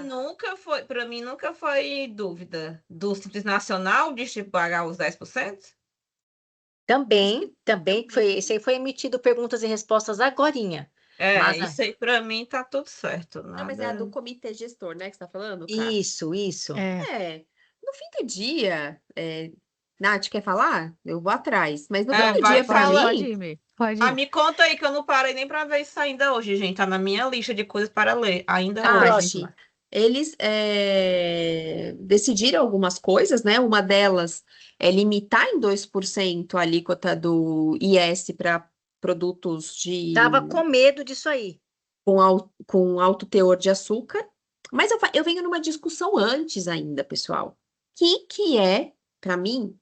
nunca foi dúvida. Do Simples Nacional de pagar os 10%? Também foi, esse aí foi emitido perguntas e respostas agorinha. Mas Isso aí para mim tá tudo certo. Não, mas é a do Nada. comitê gestor, né, que você tá falando, Ká? isso. É. No fim do dia, Nath, quer falar? Eu vou atrás. Mas no fim do Vai dia, pra falando. Pode mim, ir, Mi. Pode ir. Me conta aí que eu não parei nem para ver isso ainda hoje, gente. Tá na minha lista de coisas para ler ainda A Ah, hoje. próxima. eles decidiram algumas coisas, né? Uma delas é limitar em 2% a alíquota do IS para produtos Tava com medo disso aí. com alto teor de açúcar. Mas eu venho numa discussão antes ainda, pessoal. O que é, para mim,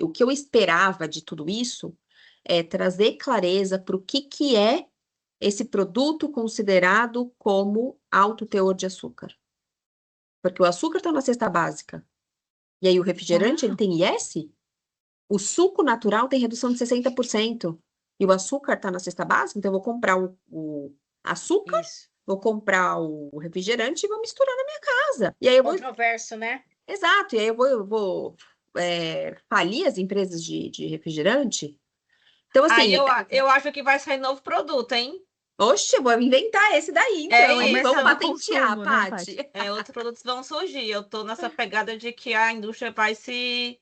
o que eu esperava de tudo isso é trazer clareza para o que é esse produto considerado como alto teor de açúcar. Porque o açúcar está na cesta básica. E aí o refrigerante, ele tem IS? O suco natural tem redução de 60%. E o açúcar está na cesta básica, então eu vou comprar o açúcar, Isso. vou comprar o refrigerante e vou misturar na minha casa. E aí eu vou... Controverso, né? Exato, e aí eu vou falir as empresas de refrigerante. Então, Aí assim, eu acho que vai sair novo produto, hein? oxe, eu vou inventar esse daí, então, hein? isso. Vamos Mercado patentear, consumo, né, Paty. Outros produtos vão surgir. Eu tô nessa pegada de que a indústria Se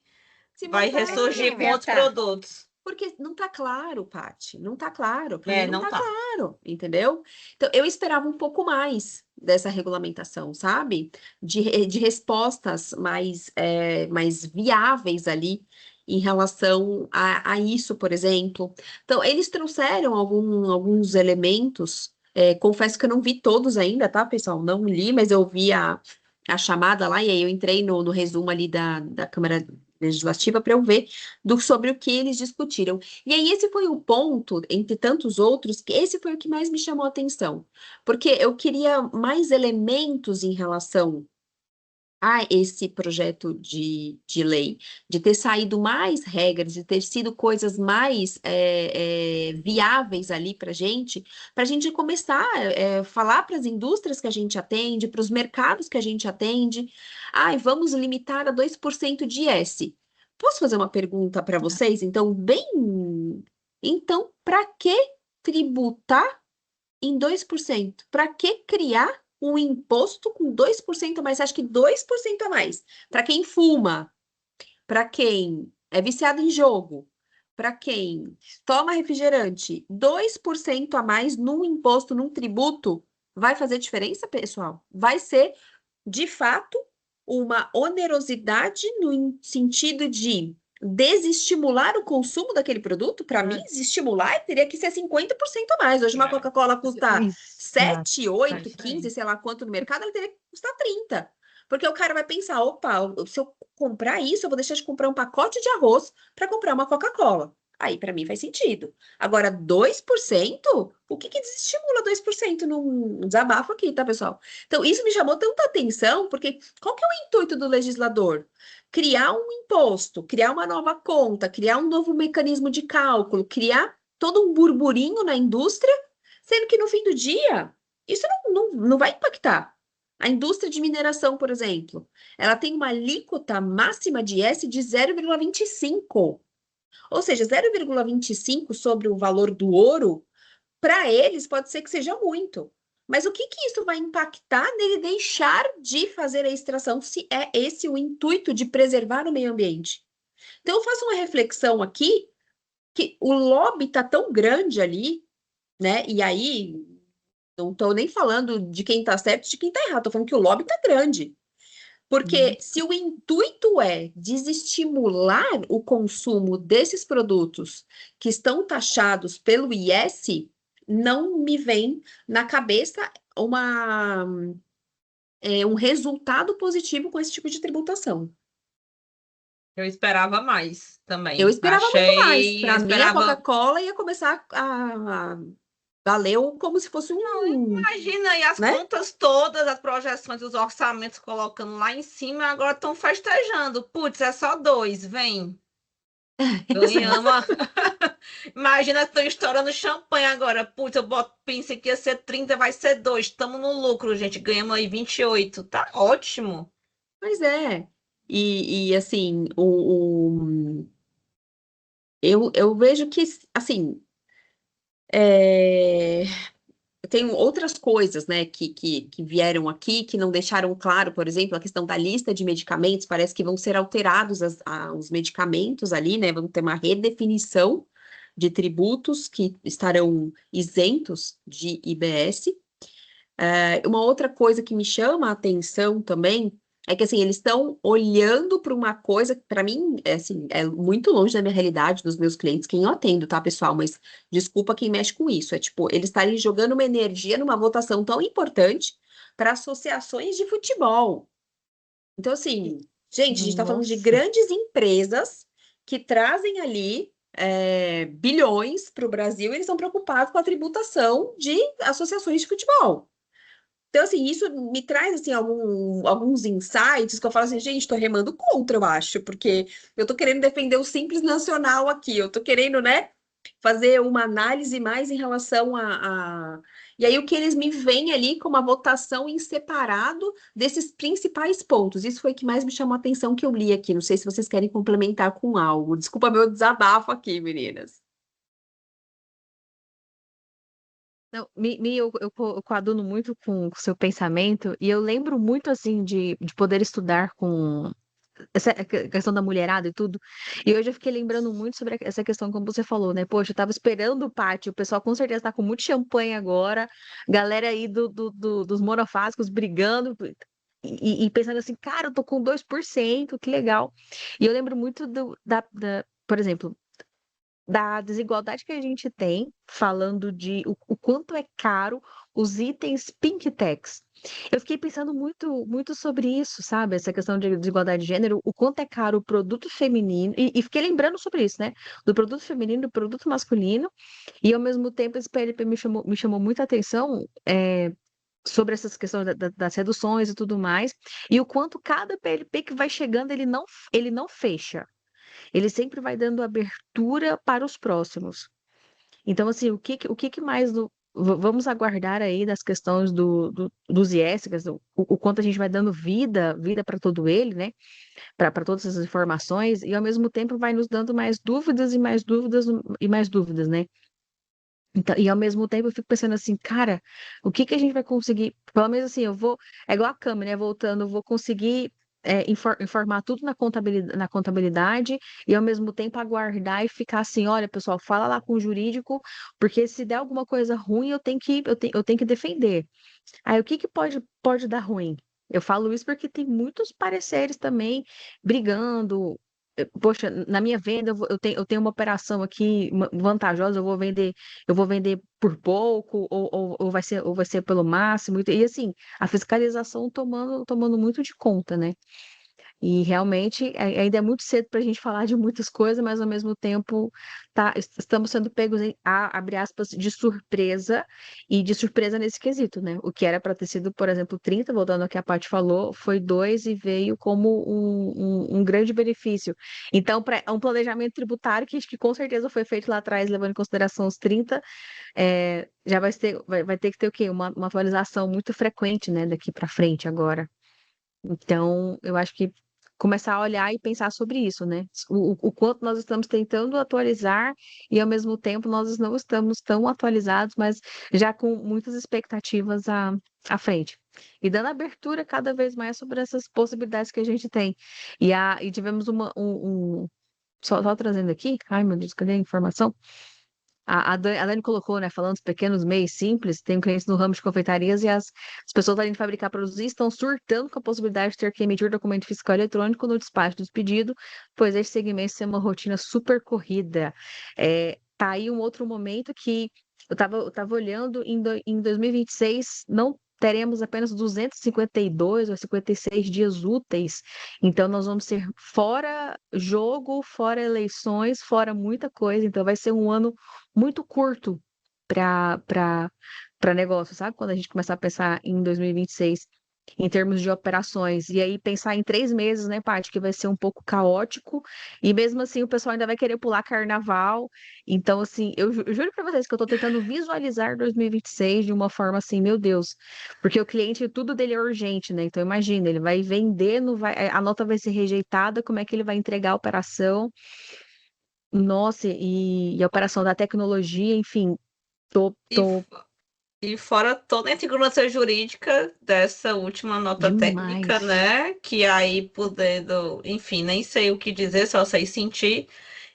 vai montar. ressurgir com outros Reinventar. produtos. Porque não tá claro, Paty. Não tá claro. Para mim não Não tá tá. claro, entendeu? Então, eu esperava um pouco mais dessa regulamentação, sabe? De respostas mais viáveis ali em relação a isso, por exemplo. Então, eles trouxeram alguns elementos. Confesso que eu não vi todos ainda, tá, pessoal? Não li, mas eu vi a chamada lá, e aí eu entrei no resumo ali da Câmara Legislativa para eu ver sobre o que eles discutiram. E aí, esse foi o ponto, entre tantos outros, que esse foi o que mais me chamou a atenção, porque eu queria mais elementos em relação a esse projeto de lei, de ter saído mais regras, de ter sido coisas mais viáveis ali para a gente começar a falar para as indústrias que a gente atende, para os mercados que a gente atende. Ai, vamos limitar a 2% de IS. Posso fazer uma pergunta para vocês? Então, para que tributar em 2%? Para que criar um imposto com 2% a mais? Você acha que 2% a mais? Para quem fuma, para quem é viciado em jogo, para quem toma refrigerante, 2% a mais num imposto, num tributo, vai fazer diferença, pessoal? Vai ser, de fato, uma onerosidade no sentido de desestimular o consumo daquele produto. Para mim, desestimular teria que ser 50% a mais. Hoje uma Coca-Cola custa Isso. 7, 8, isso aí. 15, sei lá quanto no mercado, ela teria que custar 30. Porque o cara vai pensar, opa, se eu comprar isso, eu vou deixar de comprar um pacote de arroz para comprar uma Coca-Cola. Aí, para mim, faz sentido. Agora, 2%? O que desestimula 2%? Num desabafo aqui, tá, pessoal? Então, isso me chamou tanta atenção, porque qual que é o intuito do legislador? Criar um imposto, criar uma nova conta, criar um novo mecanismo de cálculo, criar todo um burburinho na indústria, sendo que no fim do dia, isso não vai impactar. A indústria de mineração, por exemplo, ela tem uma alíquota máxima de IS de 0,25. Ou seja, 0,25 sobre o valor do ouro, para eles pode ser que seja muito. Mas o que que isso vai impactar nele deixar de fazer a extração, se é esse o intuito de preservar o meio ambiente? Então, eu faço uma reflexão aqui que o lobby está tão grande ali, né? E aí, não estou nem falando de quem está certo e de quem está errado, estou falando que o lobby está grande. Porque se o intuito é desestimular o consumo desses produtos que estão taxados pelo IS, não me vem na cabeça uma, um resultado positivo com esse tipo de tributação. Eu esperava mais Eu também. esperava muito mais. Eu Para mim, a esperava. Coca-Cola ia começar a valer como se fosse Imagina aí as né? contas todas, as projeções, os orçamentos colocando lá em cima, agora estão festejando. Putz, é só 2, vem. Ganhamos. Imagina, estão estourando champanhe agora. Putz, pensei que ia ser 30, vai ser 2. Estamos no lucro, gente. Ganhamos aí 28. Tá ótimo. Pois é. E assim, eu vejo que, assim, é, tem outras coisas, né, que vieram aqui, que não deixaram claro, por exemplo, a questão da lista de medicamentos, parece que vão ser alterados os medicamentos ali, né, vão ter uma redefinição de tributos que estarão isentos de IBS. Uma outra coisa que me chama a atenção também é que assim eles estão olhando para uma coisa que para mim é assim é muito longe da minha realidade, dos meus clientes, quem eu atendo, tá, pessoal? Mas desculpa quem mexe com isso. É tipo eles estarem jogando uma energia numa votação tão importante para associações de futebol. Então assim, gente, a gente está falando de Nossa. grandes empresas que trazem ali bilhões para o Brasil, e eles estão preocupados com a tributação de associações de futebol. Então, assim, isso me traz, assim, alguns insights que eu falo assim, gente, estou remando contra, eu acho, porque eu estou querendo defender o Simples Nacional aqui, eu estou querendo, né, fazer uma análise mais em relação E aí, o que eles me veem ali com uma votação em separado desses principais pontos. Isso foi o que mais me chamou a atenção que eu li aqui. Não sei se vocês querem complementar com algo. Desculpa meu desabafo aqui, meninas. Não, eu coaduno muito com o seu pensamento e eu lembro muito, assim, de poder estudar com essa questão da mulherada e tudo. E hoje eu fiquei lembrando muito sobre essa questão, como você falou, né? Poxa, eu tava esperando o pátio, o pessoal com certeza tá com muito champanhe agora, galera aí dos monofásicos brigando e pensando assim, cara, eu tô com 2%, que legal. E eu lembro muito por exemplo, da desigualdade que a gente tem, falando de o quanto é caro os itens Pink Tax. Eu fiquei pensando muito, muito sobre isso, sabe? Essa questão de desigualdade de gênero, o quanto é caro o produto feminino, e fiquei lembrando sobre isso, né? Do produto feminino, do produto masculino, e ao mesmo tempo esse PLP me chamou muita atenção. Sobre essas questões das reduções e tudo mais, e o quanto cada PLP que vai chegando, ele não fecha. Ele sempre vai dando abertura para os próximos. Então, assim, o que mais vamos aguardar aí das questões dos IES, o quanto a gente vai dando vida para todo ele, né? Para todas essas informações, e ao mesmo tempo vai nos dando mais dúvidas e mais dúvidas e mais dúvidas, né? Então, e ao mesmo tempo eu fico pensando assim, cara, o que que a gente vai conseguir? Pelo menos assim, é igual a câmera, né? Voltando, eu vou conseguir informar tudo na contabilidade e ao mesmo tempo aguardar e ficar assim, olha, pessoal, fala lá com o jurídico, porque se der alguma coisa ruim, eu tenho que defender. Aí o que que pode dar ruim? Eu falo isso porque tem muitos pareceres também brigando. Poxa, na minha venda eu tenho uma operação aqui vantajosa, eu vou vender por pouco, ou vai ser pelo máximo. E assim, a fiscalização tomando muito de conta, né? E realmente ainda é muito cedo para a gente falar de muitas coisas, mas ao mesmo tempo estamos sendo pegos abre aspas, de surpresa, e de surpresa nesse quesito, né? O que era para ter sido, por exemplo, 30, voltando ao que a Paty falou, foi 2 e veio como um grande benefício. Então, um planejamento tributário que com certeza foi feito lá atrás, levando em consideração os 30, já vai ter que ter o quê? Uma atualização muito frequente, né, daqui para frente agora. Então, eu acho que começar a olhar e pensar sobre isso, né? O quanto nós estamos tentando atualizar e, ao mesmo tempo, nós não estamos tão atualizados, mas já com muitas expectativas à frente. E dando abertura cada vez mais sobre essas possibilidades que a gente tem. E tivemos só trazendo aqui, ai meu Deus, cadê a informação? A Dani colocou, né, falando dos pequenos meios simples, tem clientes no ramo de confeitarias e as pessoas além de fabricar produtos estão surtando com a possibilidade de ter que emitir documento fiscal eletrônico no despacho dos pedidos, pois esse segmento tem uma rotina super corrida. Tá aí um outro momento que eu tava olhando em 2026, não teremos apenas 252 ou 56 dias úteis, então nós vamos ser fora jogo, fora eleições, fora muita coisa, então vai ser um ano muito curto para negócio, sabe? Quando a gente começar a pensar em 2026, em termos de operações, e aí pensar em 3 meses, né, Paty, que vai ser um pouco caótico, e mesmo assim o pessoal ainda vai querer pular carnaval. Então, assim, eu juro para vocês que eu tô tentando visualizar 2026 de uma forma assim, meu Deus, porque o cliente, tudo dele é urgente, né? Então, imagina, ele vai vender, não vai, a nota vai ser rejeitada, como é que ele vai entregar a operação? Nossa, e a operação da tecnologia, enfim, tô, E, tô e fora toda a insegurança jurídica dessa última nota técnica, demais. né? Que aí podendo, enfim, nem sei o que dizer, só sei sentir.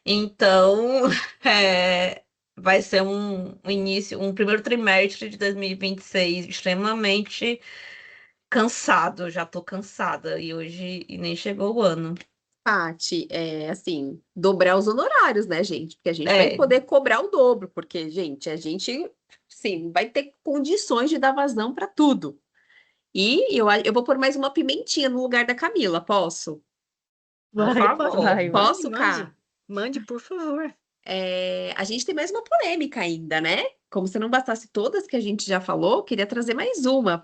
Então, vai ser um início, um primeiro trimestre de 2026 extremamente cansado. Já tô cansada e hoje e nem chegou o ano. Paty, assim, dobrar os honorários, né, gente? Porque a gente vai É, poder cobrar o dobro, porque, gente, a gente, sim, vai ter condições de dar vazão para tudo. E eu vou pôr mais uma pimentinha no lugar da Camila, posso? por Vai, favor. vai, vai. Posso, Cá? Mande, por favor. A gente tem mais uma polêmica ainda, né? Como se não bastasse todas que a gente já falou, queria trazer mais uma.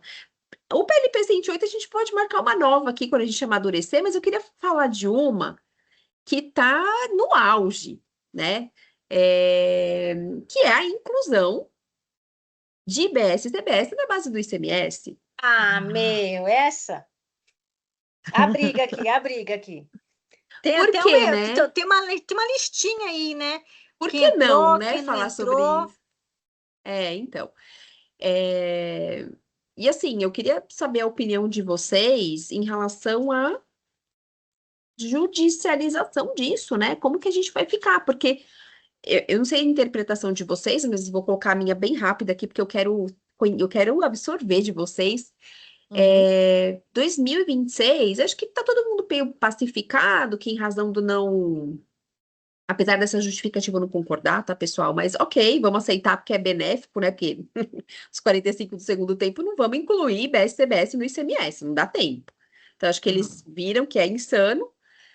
O PLP 108 a gente pode marcar uma nova aqui quando a gente amadurecer, mas eu queria falar de uma que está no auge, né? Que é a inclusão de IBS e CBS na base do ICMS. Ah, meu, essa. A briga aqui, a briga aqui. Tem Por até quê, né? tem uma listinha aí, né? Por Quem que não, entrou, né, quem não falar sobre entrou. isso? Então. É, E assim, eu queria saber a opinião de vocês em relação à judicialização disso, né? Como que a gente vai ficar? Porque eu não sei a interpretação de vocês, mas vou colocar a minha bem rápida aqui, porque eu quero absorver de vocês. Uhum. 2026, acho que tá todo mundo meio pacificado, que em razão do não. Apesar dessa justificativa eu não concordar, tá, pessoal? Mas ok, vamos aceitar porque é benéfico, né? Porque os 45 do segundo tempo não vamos incluir IBS, CBS no ICMS, não dá tempo. Então, acho que eles viram que é insano.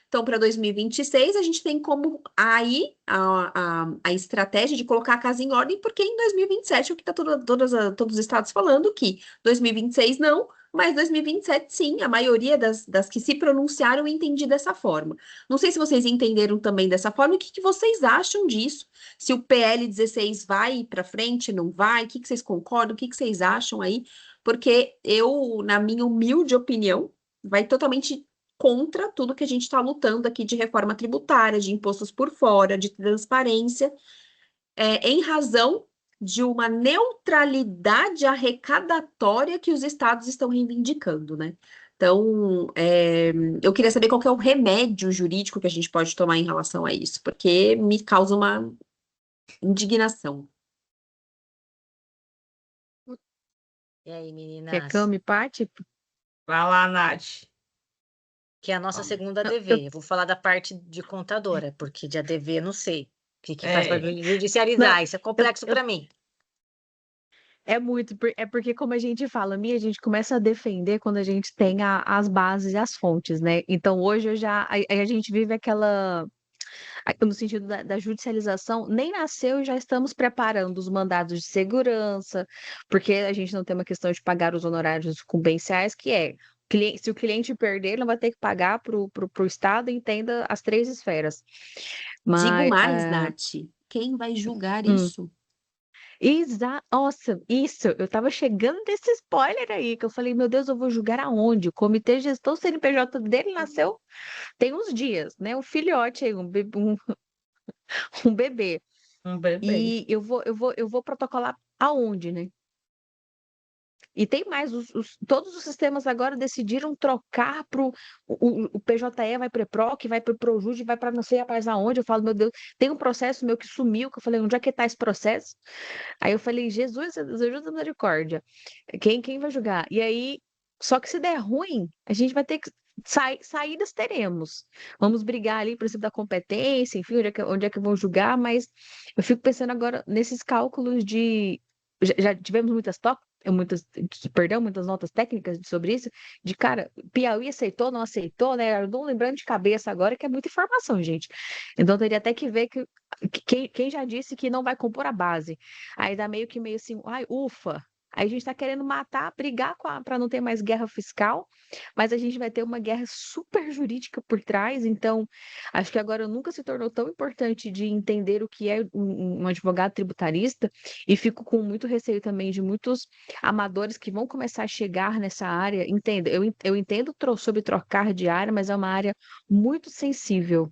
Então, para 2026, a gente tem como aí a estratégia de colocar a casa em ordem, porque em 2027 é o que está todos os estados falando, que 2026 não, mas 2027 sim, a maioria das que se pronunciaram eu entendi dessa forma. Não sei se vocês entenderam também dessa forma, o que que vocês acham disso? Se o PL 16 vai para frente, não vai? O que que vocês concordam? O que que vocês acham aí? Porque eu, na minha humilde opinião, vai totalmente contra tudo que a gente está lutando aqui de reforma tributária, de impostos por fora, de transparência, em razão de uma neutralidade arrecadatória que os estados estão reivindicando, né? Então, eu queria saber qual que é o remédio jurídico que a gente pode tomar em relação a isso, porque me causa uma indignação. E aí, Quer meninas? Cami, Paty? Vai lá, Nath. Que é a nossa segunda Eu- ADV. Eu vou falar da parte de contadora, porque de ADV eu não sei. O que faz para É, não, judicializar? Isso é eu, complexo eu- para mim. é porque como a gente fala, Mia, a gente começa a defender quando a gente tem as bases e as fontes, né? Então hoje a gente vive no sentido da judicialização, nem nasceu e já estamos preparando os mandados de segurança, porque a gente não tem uma questão de pagar os honorários competenciais, que é, se o cliente perder, ele não vai ter que pagar para o Estado, entenda as 3 esferas. Digo Mas, mais, Nath, quem vai julgar hum, isso? Nossa, isso, eu tava chegando nesse spoiler aí, que eu falei, meu Deus, eu vou julgar aonde? O comitê de gestão, o CNPJ dele nasceu tem uns dias, né? Um filhote aí, um bebê. Um bebê. E eu vou protocolar aonde, né? E tem mais, todos os sistemas agora decidiram trocar para o PJE, vai para o EPROC, vai para o Projude, vai para não sei mais aonde. Eu falo, meu Deus, tem um processo meu que sumiu, que eu falei, onde é que está esse processo? Aí eu falei, Jesus, ajuda a misericórdia. Quem vai julgar? E aí, só que se der ruim, a gente vai ter que. Saídas teremos. Vamos brigar ali, por exemplo, da competência, enfim, onde é que vão julgar, mas eu fico pensando agora nesses cálculos de. Já tivemos muitas notas técnicas sobre isso, de cara, Piauí aceitou, não aceitou, né? Eu não lembrando de cabeça agora, que é muita informação, gente. Então teria até que ver quem já disse que não vai compor a base. Aí dá meio assim, ai, ufa. Aí a gente está querendo matar, brigar para não ter mais guerra fiscal, mas a gente vai ter uma guerra super jurídica por trás. Então, acho que agora nunca se tornou tão importante de entender o que é um advogado tributarista, e fico com muito receio também de muitos amadores que vão começar a chegar nessa área. Entendo, eu entendo sobre trocar de área, mas é uma área muito sensível.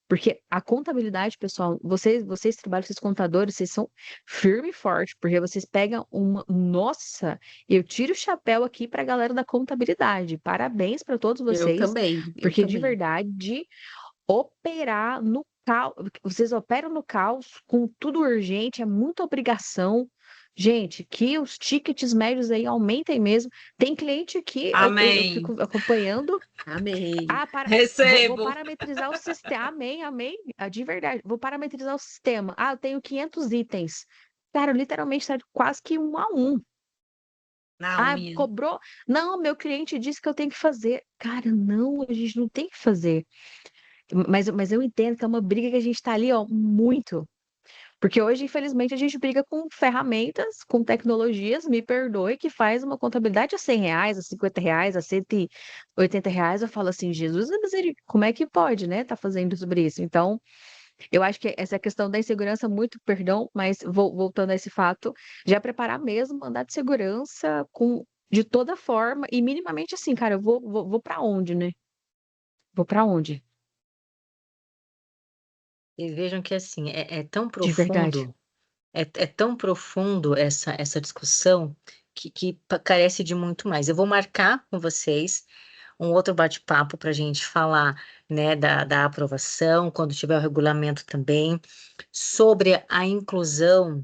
Porque a contabilidade, pessoal, vocês trabalham, vocês contadores, vocês são firme e forte, porque vocês pegam uma. Nossa, eu tiro o chapéu aqui para a galera da contabilidade. Parabéns para todos Eu vocês, também, eu porque de também. verdade, operar no caos, vocês operam no caos com tudo urgente, é muita obrigação. Gente, que os tickets médios aí aumentem mesmo. Tem cliente aqui, eu Amém. fico acompanhando. Amém. Vou Recebo. parametrizar o sistema. Amém, amém. De verdade, vou parametrizar o sistema. Eu tenho 500 itens. Cara, literalmente está quase que 1 a 1. Não, minha. Cobrou. Não, meu cliente disse que eu tenho que fazer. Cara, não, a gente não tem que fazer. Mas eu entendo que é uma briga que a gente está ali, ó, muito. Porque hoje, infelizmente, a gente briga com ferramentas, com tecnologias, me perdoe, que faz uma contabilidade a R$ 100, a R$ 50, a R$ 180. Eu falo assim, Jesus, como é que pode, né? Tá fazendo sobre isso. Então, eu acho que essa questão da insegurança, muito perdão, mas voltando a esse fato, já preparar mesmo, mandar de segurança de toda forma, e minimamente assim, cara, eu vou para onde, né? Vou para onde? E vejam que assim, é tão De verdade. profundo, é tão profundo essa discussão que carece de muito mais. Eu vou marcar com vocês um outro bate-papo para a gente falar, né, da aprovação, quando tiver o regulamento também, sobre a inclusão.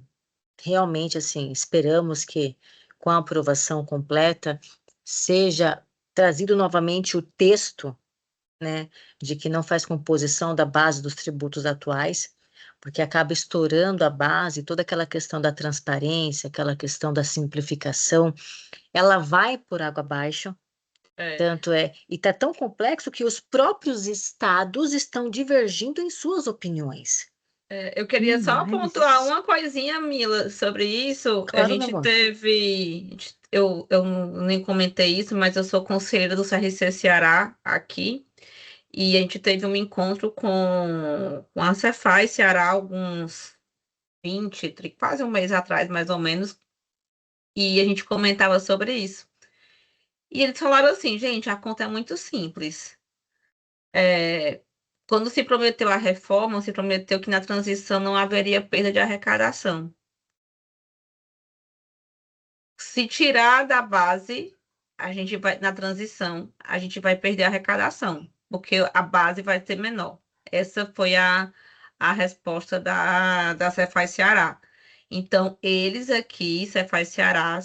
Realmente, assim, esperamos que com a aprovação completa seja trazido novamente o texto, né, de que não faz composição da base dos tributos atuais, porque acaba estourando a base, toda aquela questão da transparência, aquela questão da simplificação, ela vai por água abaixo. É. Tanto é, e está tão complexo que os próprios estados estão divergindo em suas opiniões. Eu queria só Demais. pontuar uma coisinha, Mila, sobre isso. A Claro, meu gente amor. teve. Eu nem comentei isso, mas eu sou conselheira do CRC Ceará aqui. E a gente teve um encontro com a Cefaz Ceará alguns quase um mês atrás, mais ou menos. E a gente comentava sobre isso. E eles falaram assim, gente, a conta é muito simples. É, quando se prometeu a reforma, se prometeu que na transição não haveria perda de arrecadação. Se tirar da base, a gente vai, na transição, a gente vai perder a arrecadação, porque a base vai ser menor. Essa foi a resposta da Cefaz Ceará. Então, eles aqui, Cefaz Ceará,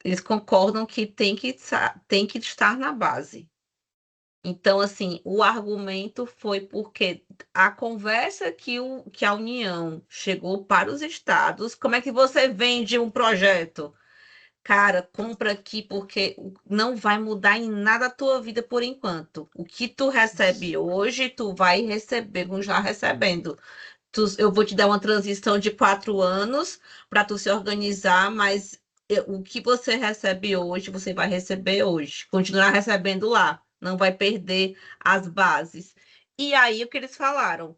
eles concordam que tem que estar na base. Então, assim, o argumento foi porque a conversa que a União chegou para os estados, como é que você vende um projeto? Cara, compra aqui porque não vai mudar em nada a tua vida por enquanto. O que tu recebe hoje, tu vai receber, já recebendo. Eu vou te dar uma transição de 4 anos para tu se organizar, mas o que você recebe hoje, você vai receber hoje. Continuar recebendo lá. Não vai perder as bases. E aí, o que eles falaram?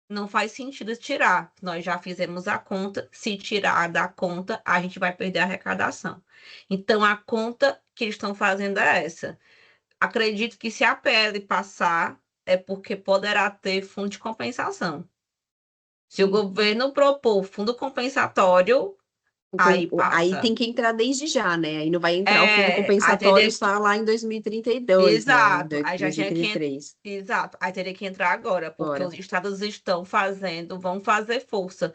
não faz sentido tirar. Nós já fizemos a conta, se tirar da conta, a gente vai perder a arrecadação. Então, a conta que eles estão fazendo é essa. Acredito que se a PL passar, é porque poderá ter fundo de compensação. Se o governo propor fundo compensatório, aí Aí passa. tem que entrar desde já, né? Aí não vai entrar o fundo Aí compensatório teria só lá em 2032, né? Em Exato, aí já tinha que 2033. exato, aí teria que entrar agora, porque Bora. os estados estão fazendo, vão fazer força.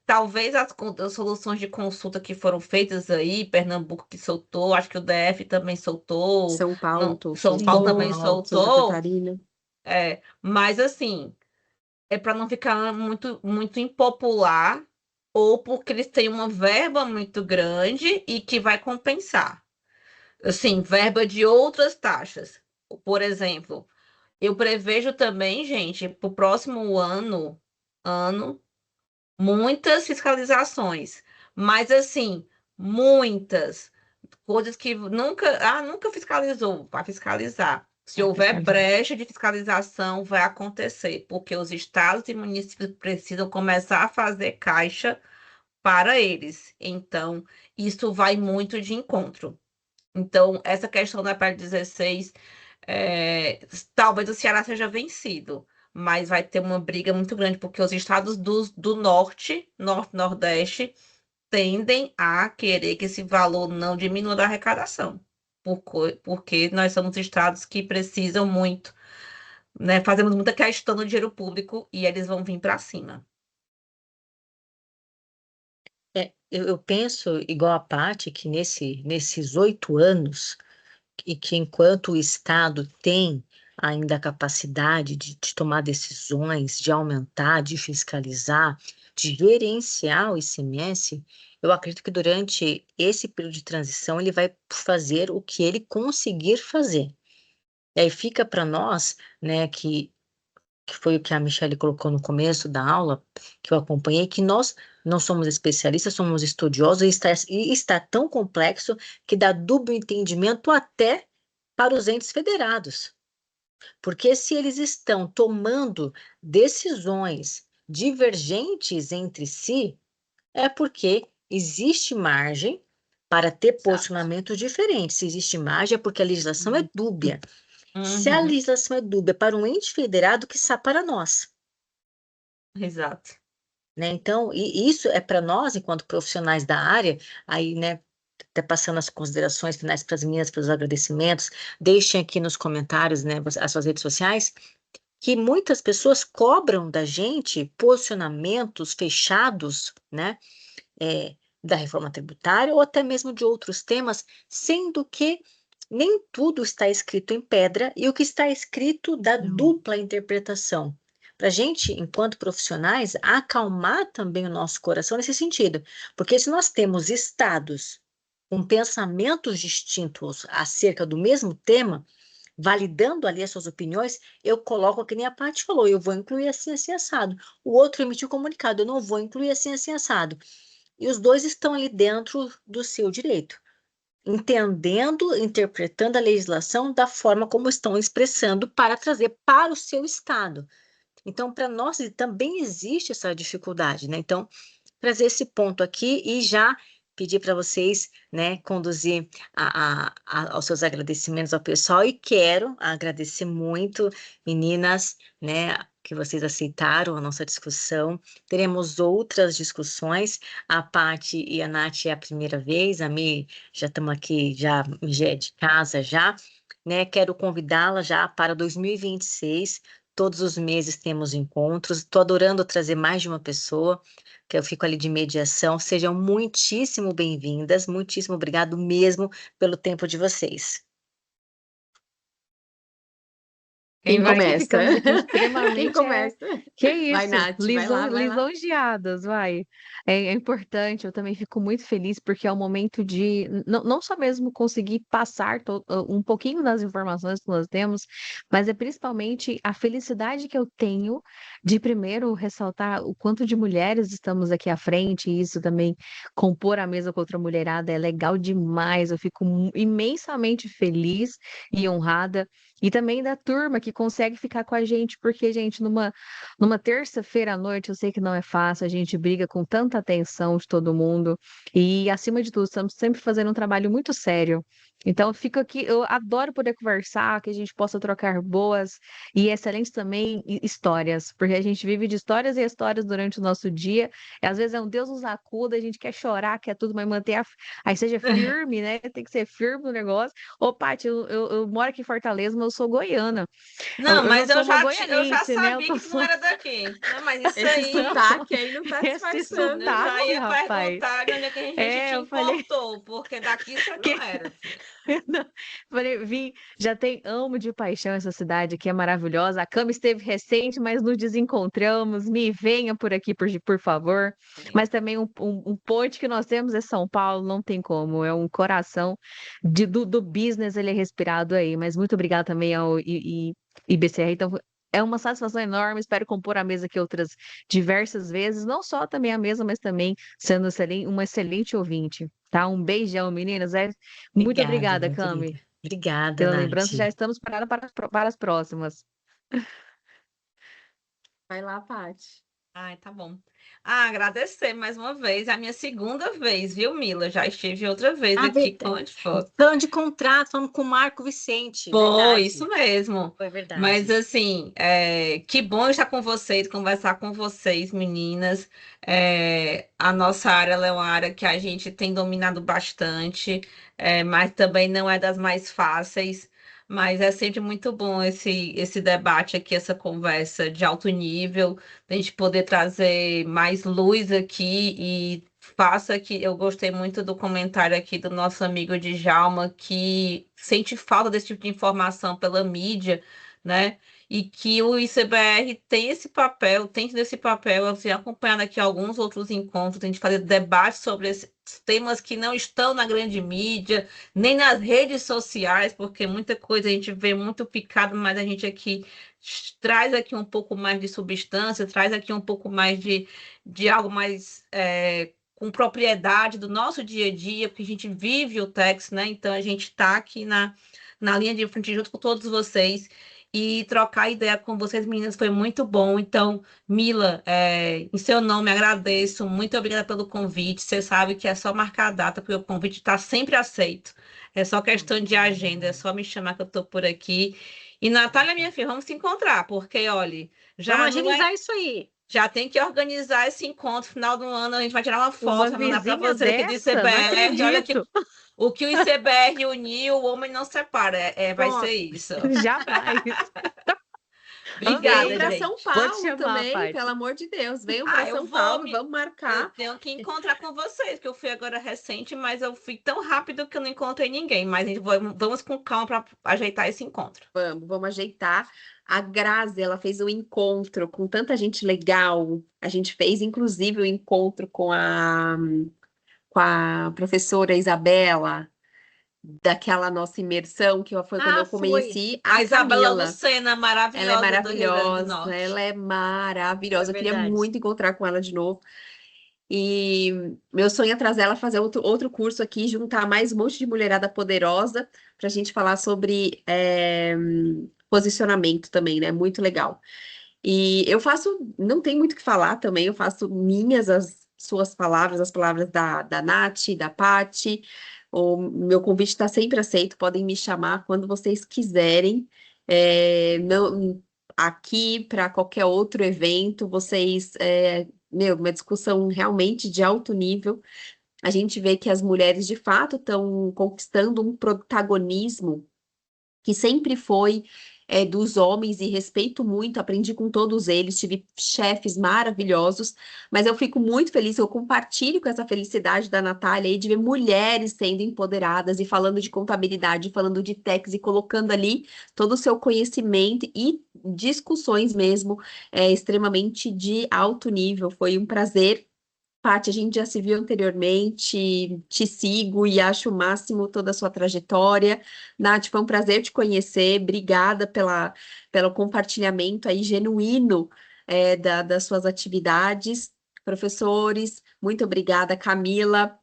Talvez as soluções de consulta que foram feitas aí, Pernambuco que soltou, acho que o DF também soltou, São Paulo, São Paulo também Santa soltou, Catarina. mas assim, é para não ficar muito impopular, ou porque eles têm uma verba muito grande e que vai compensar. Assim, verba de outras taxas. Por exemplo, eu prevejo também, gente, para o próximo ano, muitas fiscalizações. Mas assim, muitas coisas que nunca fiscalizou, vai fiscalizar. Se Vai houver fiscalizar. brecha de fiscalização, vai acontecer, porque os estados e municípios precisam começar a fazer caixa para eles. Então, isso vai muito de encontro. Então, essa questão da PL 16, talvez o Ceará seja vencido, mas vai ter uma briga muito grande, porque os estados do norte, nordeste, tendem a querer que esse valor não diminua da arrecadação, porque nós somos estados que precisam muito, né? Fazemos muita questão do dinheiro público e eles vão vir para cima. Eu penso, igual a Paty, que nesses 8 anos, e que enquanto o Estado tem ainda a capacidade de tomar decisões, de aumentar, de fiscalizar, de gerenciar o ICMS, eu acredito que durante esse período de transição ele vai fazer o que ele conseguir fazer. E aí fica para nós, né, que foi o que a Michelle colocou no começo da aula, que eu acompanhei, que nós não somos especialistas, somos estudiosos, e está tão complexo que dá dúbio entendimento até para os entes federados. Porque se eles estão tomando decisões divergentes entre si, é porque existe margem para ter Exato. posicionamentos diferentes. Se existe margem, é porque a legislação é dúbia. Se a Uhum, legislação é dúbia para um ente federado, que está para nós. exato. Né? Então, e isso é para nós, enquanto profissionais da área, aí, né, até passando as considerações finais para as minhas, para os agradecimentos, deixem aqui nos comentários, né, as suas redes sociais, que muitas pessoas cobram da gente posicionamentos fechados, né, da reforma tributária ou até mesmo de outros temas, sendo que nem tudo está escrito em pedra e o que está escrito dá dupla interpretação. Para a gente, enquanto profissionais, acalmar também o nosso coração nesse sentido. Porque se nós temos estados com pensamentos distintos acerca do mesmo tema, validando ali as suas opiniões, eu coloco que nem a Paty falou, eu vou incluir assim, assim, assado. O outro emitiu comunicado, eu não vou incluir assim, assim, assado. E os dois estão ali dentro do seu direito, entendendo, interpretando a legislação da forma como estão expressando para trazer para o seu estado. Então, para nós também existe essa dificuldade, né? Então, trazer esse ponto aqui e já pedir para vocês, né, conduzir aos seus agradecimentos ao pessoal, e quero agradecer muito, meninas, né, que vocês aceitaram a nossa discussão. Teremos outras discussões. A Paty e a Nath é a primeira vez, a Mi já estamos aqui, já é de casa já, né? Quero convidá-la já para 2026. Todos os meses temos encontros. Estou adorando trazer mais de uma pessoa, que eu fico ali de mediação. Sejam muitíssimo bem-vindas. Muitíssimo obrigado mesmo pelo tempo de vocês. Quem Nós que começa? ficamos aqui Quem extremamente. começa? Que Vai, isso, Nath, vai lá, vai lá. lisonjeadas, vai. É importante, eu também fico muito feliz, porque é o momento de não só mesmo conseguir passar um pouquinho das informações que nós temos, mas é principalmente a felicidade que eu tenho de, primeiro, ressaltar o quanto de mulheres estamos aqui à frente, e isso também, compor a mesa com outra mulherada é legal demais, eu fico imensamente feliz e honrada. e também da turma que consegue ficar com a gente, porque, gente, numa terça-feira à noite, eu sei que não é fácil, a gente briga com tanta atenção de todo mundo, e acima de tudo, estamos sempre fazendo um trabalho muito sério. Então, eu fico aqui, eu adoro poder conversar, que a gente possa trocar boas e excelentes também histórias, porque a gente vive de histórias e histórias durante o nosso dia, e às vezes é um Deus nos acuda, a gente quer chorar, quer tudo, mas manter aí seja firme, né? Tem que ser firme no negócio. Ô, Paty, eu moro aqui em Fortaleza, mas eu sou goiana. Não, Eu não mas sou uma eu já goianense, né? Eu sabia tô que tu não era daqui. Não, mas isso Esse aí, sotaque aí não tá esse disfarçando, eu já sotaque, não. ia rapaz. perguntar de onde é que a gente te Eu falei importou, porque daqui você não que era, filho. não, falei, já amo de paixão essa cidade aqui, é maravilhosa. A Cama esteve recente, mas nos desencontramos. Me venha por aqui, por favor. Mas também um ponte que nós temos é São Paulo, não tem como. É um coração do business, ele é respirado aí. Mas muito obrigada também ao IBCR. Então, é uma satisfação enorme. Espero compor a mesa aqui outras diversas vezes. Não só também a mesa, mas também sendo uma excelente ouvinte. Tá? Um beijão, meninas. Muito Obrigada, obrigada, minha Cami, querida. Obrigada, pela Nath. lembrança. Já estamos para as próximas. Vai lá, Paty. Ai, tá bom. Ah, agradecer mais uma vez. É a minha segunda vez, viu, Mila? Já estive outra vez Ah, aqui com a foto. falando de contrato, falando com o Marco Vicente, Foi, verdade. isso mesmo. Foi verdade. Mas assim, que bom estar com vocês, conversar com vocês, meninas. A nossa área ela é uma área que a gente tem dominado bastante, mas também não é das mais fáceis. Mas é sempre muito bom esse debate aqui, essa conversa de alto nível, a gente poder trazer mais luz aqui e faça que eu gostei muito do comentário aqui do nosso amigo Djalma, que sente falta desse tipo de informação pela mídia, né? E que o ICBR tem esse papel, tem tido esse papel, eu tenho acompanhado aqui alguns outros encontros, a gente fazer debates sobre esses temas que não estão na grande mídia, nem nas redes sociais, porque muita coisa a gente vê muito picado, mas a gente aqui traz aqui um pouco mais de substância, traz aqui um pouco mais de algo mais com propriedade do nosso dia a dia, porque a gente vive o Tex, né? Então a gente está aqui na linha de frente junto com todos vocês e trocar ideia com vocês, meninas, foi muito bom. Então, Mila, em seu nome, agradeço. Muito obrigada pelo convite. Você sabe que é só marcar a data, porque o convite está sempre aceito. É só questão de agenda, é só me chamar que eu estou por aqui. E, Natália, minha filha, vamos se encontrar, porque, olha, já Vamos não agilizar isso aí. já tem que organizar esse encontro. Final do ano, a gente vai tirar uma foto, Uma vai mandar para vizinha você aqui do dessa? Não ICBR. Olha aqui, acredito. o que o ICBR uniu, o homem não separa. Vai Pronto. ser isso. Jamais. Venham Obrigada, para gente. São Vou te Paulo chamar, também, Paty. pelo amor de Deus. Venham para Eu São vou Paulo, me. vamos Eu marcar. tenho que encontrar com vocês, que eu fui agora recente, mas eu fui tão rápido que eu não encontrei ninguém. Mas a gente vamos com calma para ajeitar esse encontro. Vamos ajeitar. A Grazi, ela fez um encontro com tanta gente legal. A gente fez, inclusive, o encontro com a professora Isabela, daquela nossa imersão, que foi quando eu Foi. conheci A a Isabela Camila. Lucena, Ela é maravilhosa do Rio Grande do maravilhosa, Norte. ela é maravilhosa. É Eu queria verdade. muito encontrar com ela de novo. E meu sonho é trazer ela a fazer outro curso aqui, juntar mais um monte de mulherada poderosa para a gente falar sobre posicionamento também, né? Muito legal. E eu faço, não tem muito o que falar também, eu faço minhas as suas palavras, as palavras da Nath, da Paty. O meu convite está sempre aceito, podem me chamar quando vocês quiserem. Não, aqui para qualquer outro evento, vocês, uma discussão realmente de alto nível. A gente vê que as mulheres de fato estão conquistando um protagonismo que sempre foi dos homens e respeito muito, aprendi com todos eles, tive chefes maravilhosos, mas eu fico muito feliz, eu compartilho com essa felicidade da Natália aí de ver mulheres sendo empoderadas e falando de contabilidade, falando de techs e colocando ali todo o seu conhecimento e discussões mesmo extremamente de alto nível. Foi um prazer. Paty, a gente já se viu anteriormente, te sigo e acho o máximo toda a sua trajetória. Nath, foi um prazer te conhecer, obrigada pelo compartilhamento aí genuíno das suas atividades. Professores, muito obrigada. Camila,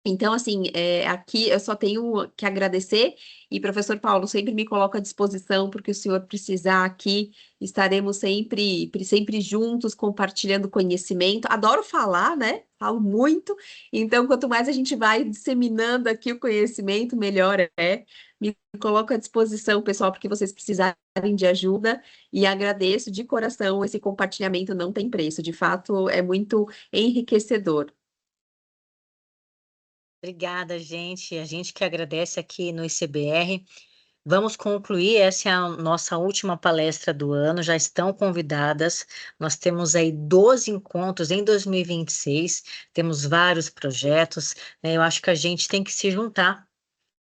Então, assim, aqui eu só tenho que agradecer e, professor Paulo, sempre me coloco à disposição, porque o senhor precisar aqui, estaremos sempre juntos, compartilhando conhecimento. Adoro falar, né? Falo muito, então, quanto mais a gente vai disseminando aqui o conhecimento, melhor é. Me coloco à disposição, pessoal, porque vocês precisarem de ajuda e agradeço de coração esse compartilhamento, não tem preço. De fato, é muito enriquecedor. Obrigada, gente. A gente que agradece aqui no ICBR. Vamos concluir, essa é a nossa última palestra do ano, já estão convidadas. Nós temos aí 12 encontros em 2026, temos vários projetos, né? Eu acho que a gente tem que se juntar.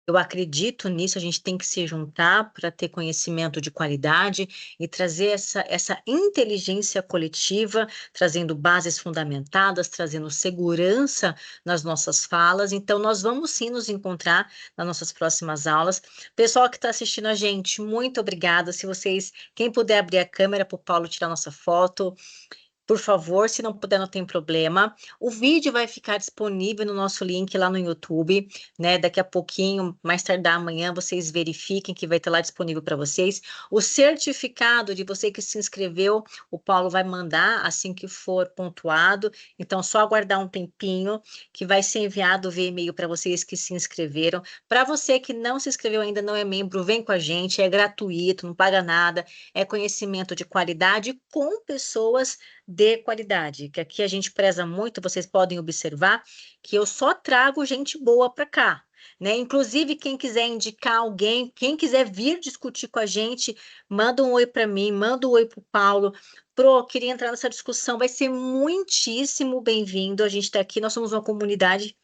Eu acredito nisso, a gente tem que se juntar para ter conhecimento de qualidade e trazer essa inteligência coletiva, trazendo bases fundamentadas, trazendo segurança nas nossas falas. Então, nós vamos sim nos encontrar nas nossas próximas aulas. Pessoal que está assistindo a gente, muito obrigada. Se vocês, quem puder abrir a câmera para o Paulo tirar nossa foto, por favor, se não puder, não tem problema. O vídeo vai ficar disponível no nosso link lá no YouTube, né? Daqui a pouquinho, mais tardar amanhã, vocês verifiquem que vai estar lá disponível para vocês. O certificado de você que se inscreveu, o Paulo vai mandar assim que for pontuado. Então, só aguardar um tempinho que vai ser enviado via e-mail para vocês que se inscreveram. Para você que não se inscreveu ainda, não é membro, vem com a gente, é gratuito, não paga nada, é conhecimento de qualidade com pessoas de qualidade, que aqui a gente preza muito, vocês podem observar que eu só trago gente boa para cá, né? Inclusive, quem quiser indicar alguém, quem quiser vir discutir com a gente, manda um oi para mim, manda um oi para o Paulo. Pro, queria entrar nessa discussão, vai ser muitíssimo bem-vindo. A gente está aqui, nós somos uma comunidade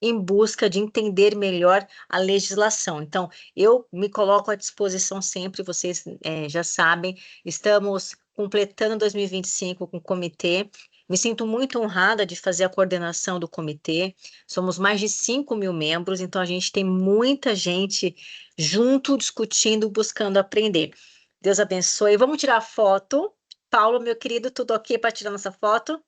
em busca de entender melhor a legislação. Então, eu me coloco à disposição sempre, vocês já sabem, estamos completando 2025 com o comitê. Me sinto muito honrada de fazer a coordenação do comitê. Somos mais de 5.000 membros, então a gente tem muita gente junto, discutindo, buscando aprender. Deus abençoe. Vamos tirar foto. Paulo, meu querido, tudo ok para tirar nossa foto?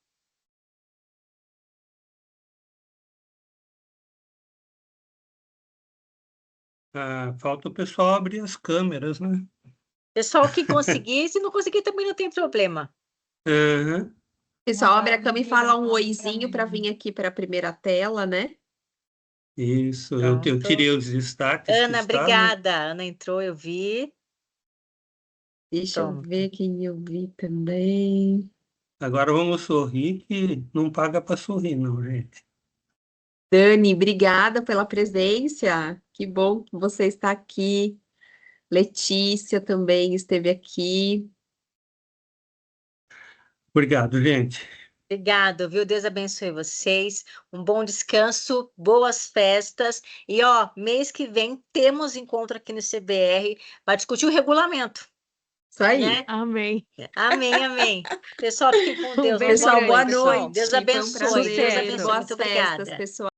Falta o pessoal abrir as câmeras, né? Pessoal que conseguir, se não conseguir também não tem problema. Uhum. Pessoal, abre a câmera e fala um oizinho para vir aqui para a primeira tela, né? Isso, eu Pronto. tirei os destaques que Ana, estavam. obrigada. Ana entrou, eu vi. Deixa eu Pronto. ver quem eu vi também. Agora vamos sorrir, que não paga para sorrir, não, gente. Dani, obrigada pela presença. Que bom que você está aqui. Letícia também esteve aqui. Obrigado, gente. Obrigado, viu? Deus abençoe vocês. Um bom descanso, boas festas. E, ó, mês que vem temos encontro aqui no CBR para discutir o regulamento, Isso aí. né? Amém. Amém, amém. Pessoal, fiquem com Deus. beijo Pessoal, grande, boa pessoal. noite. Deus Foi um abençoe. prazer. Deus abençoe. Boas Muito festas, obrigada. pessoal.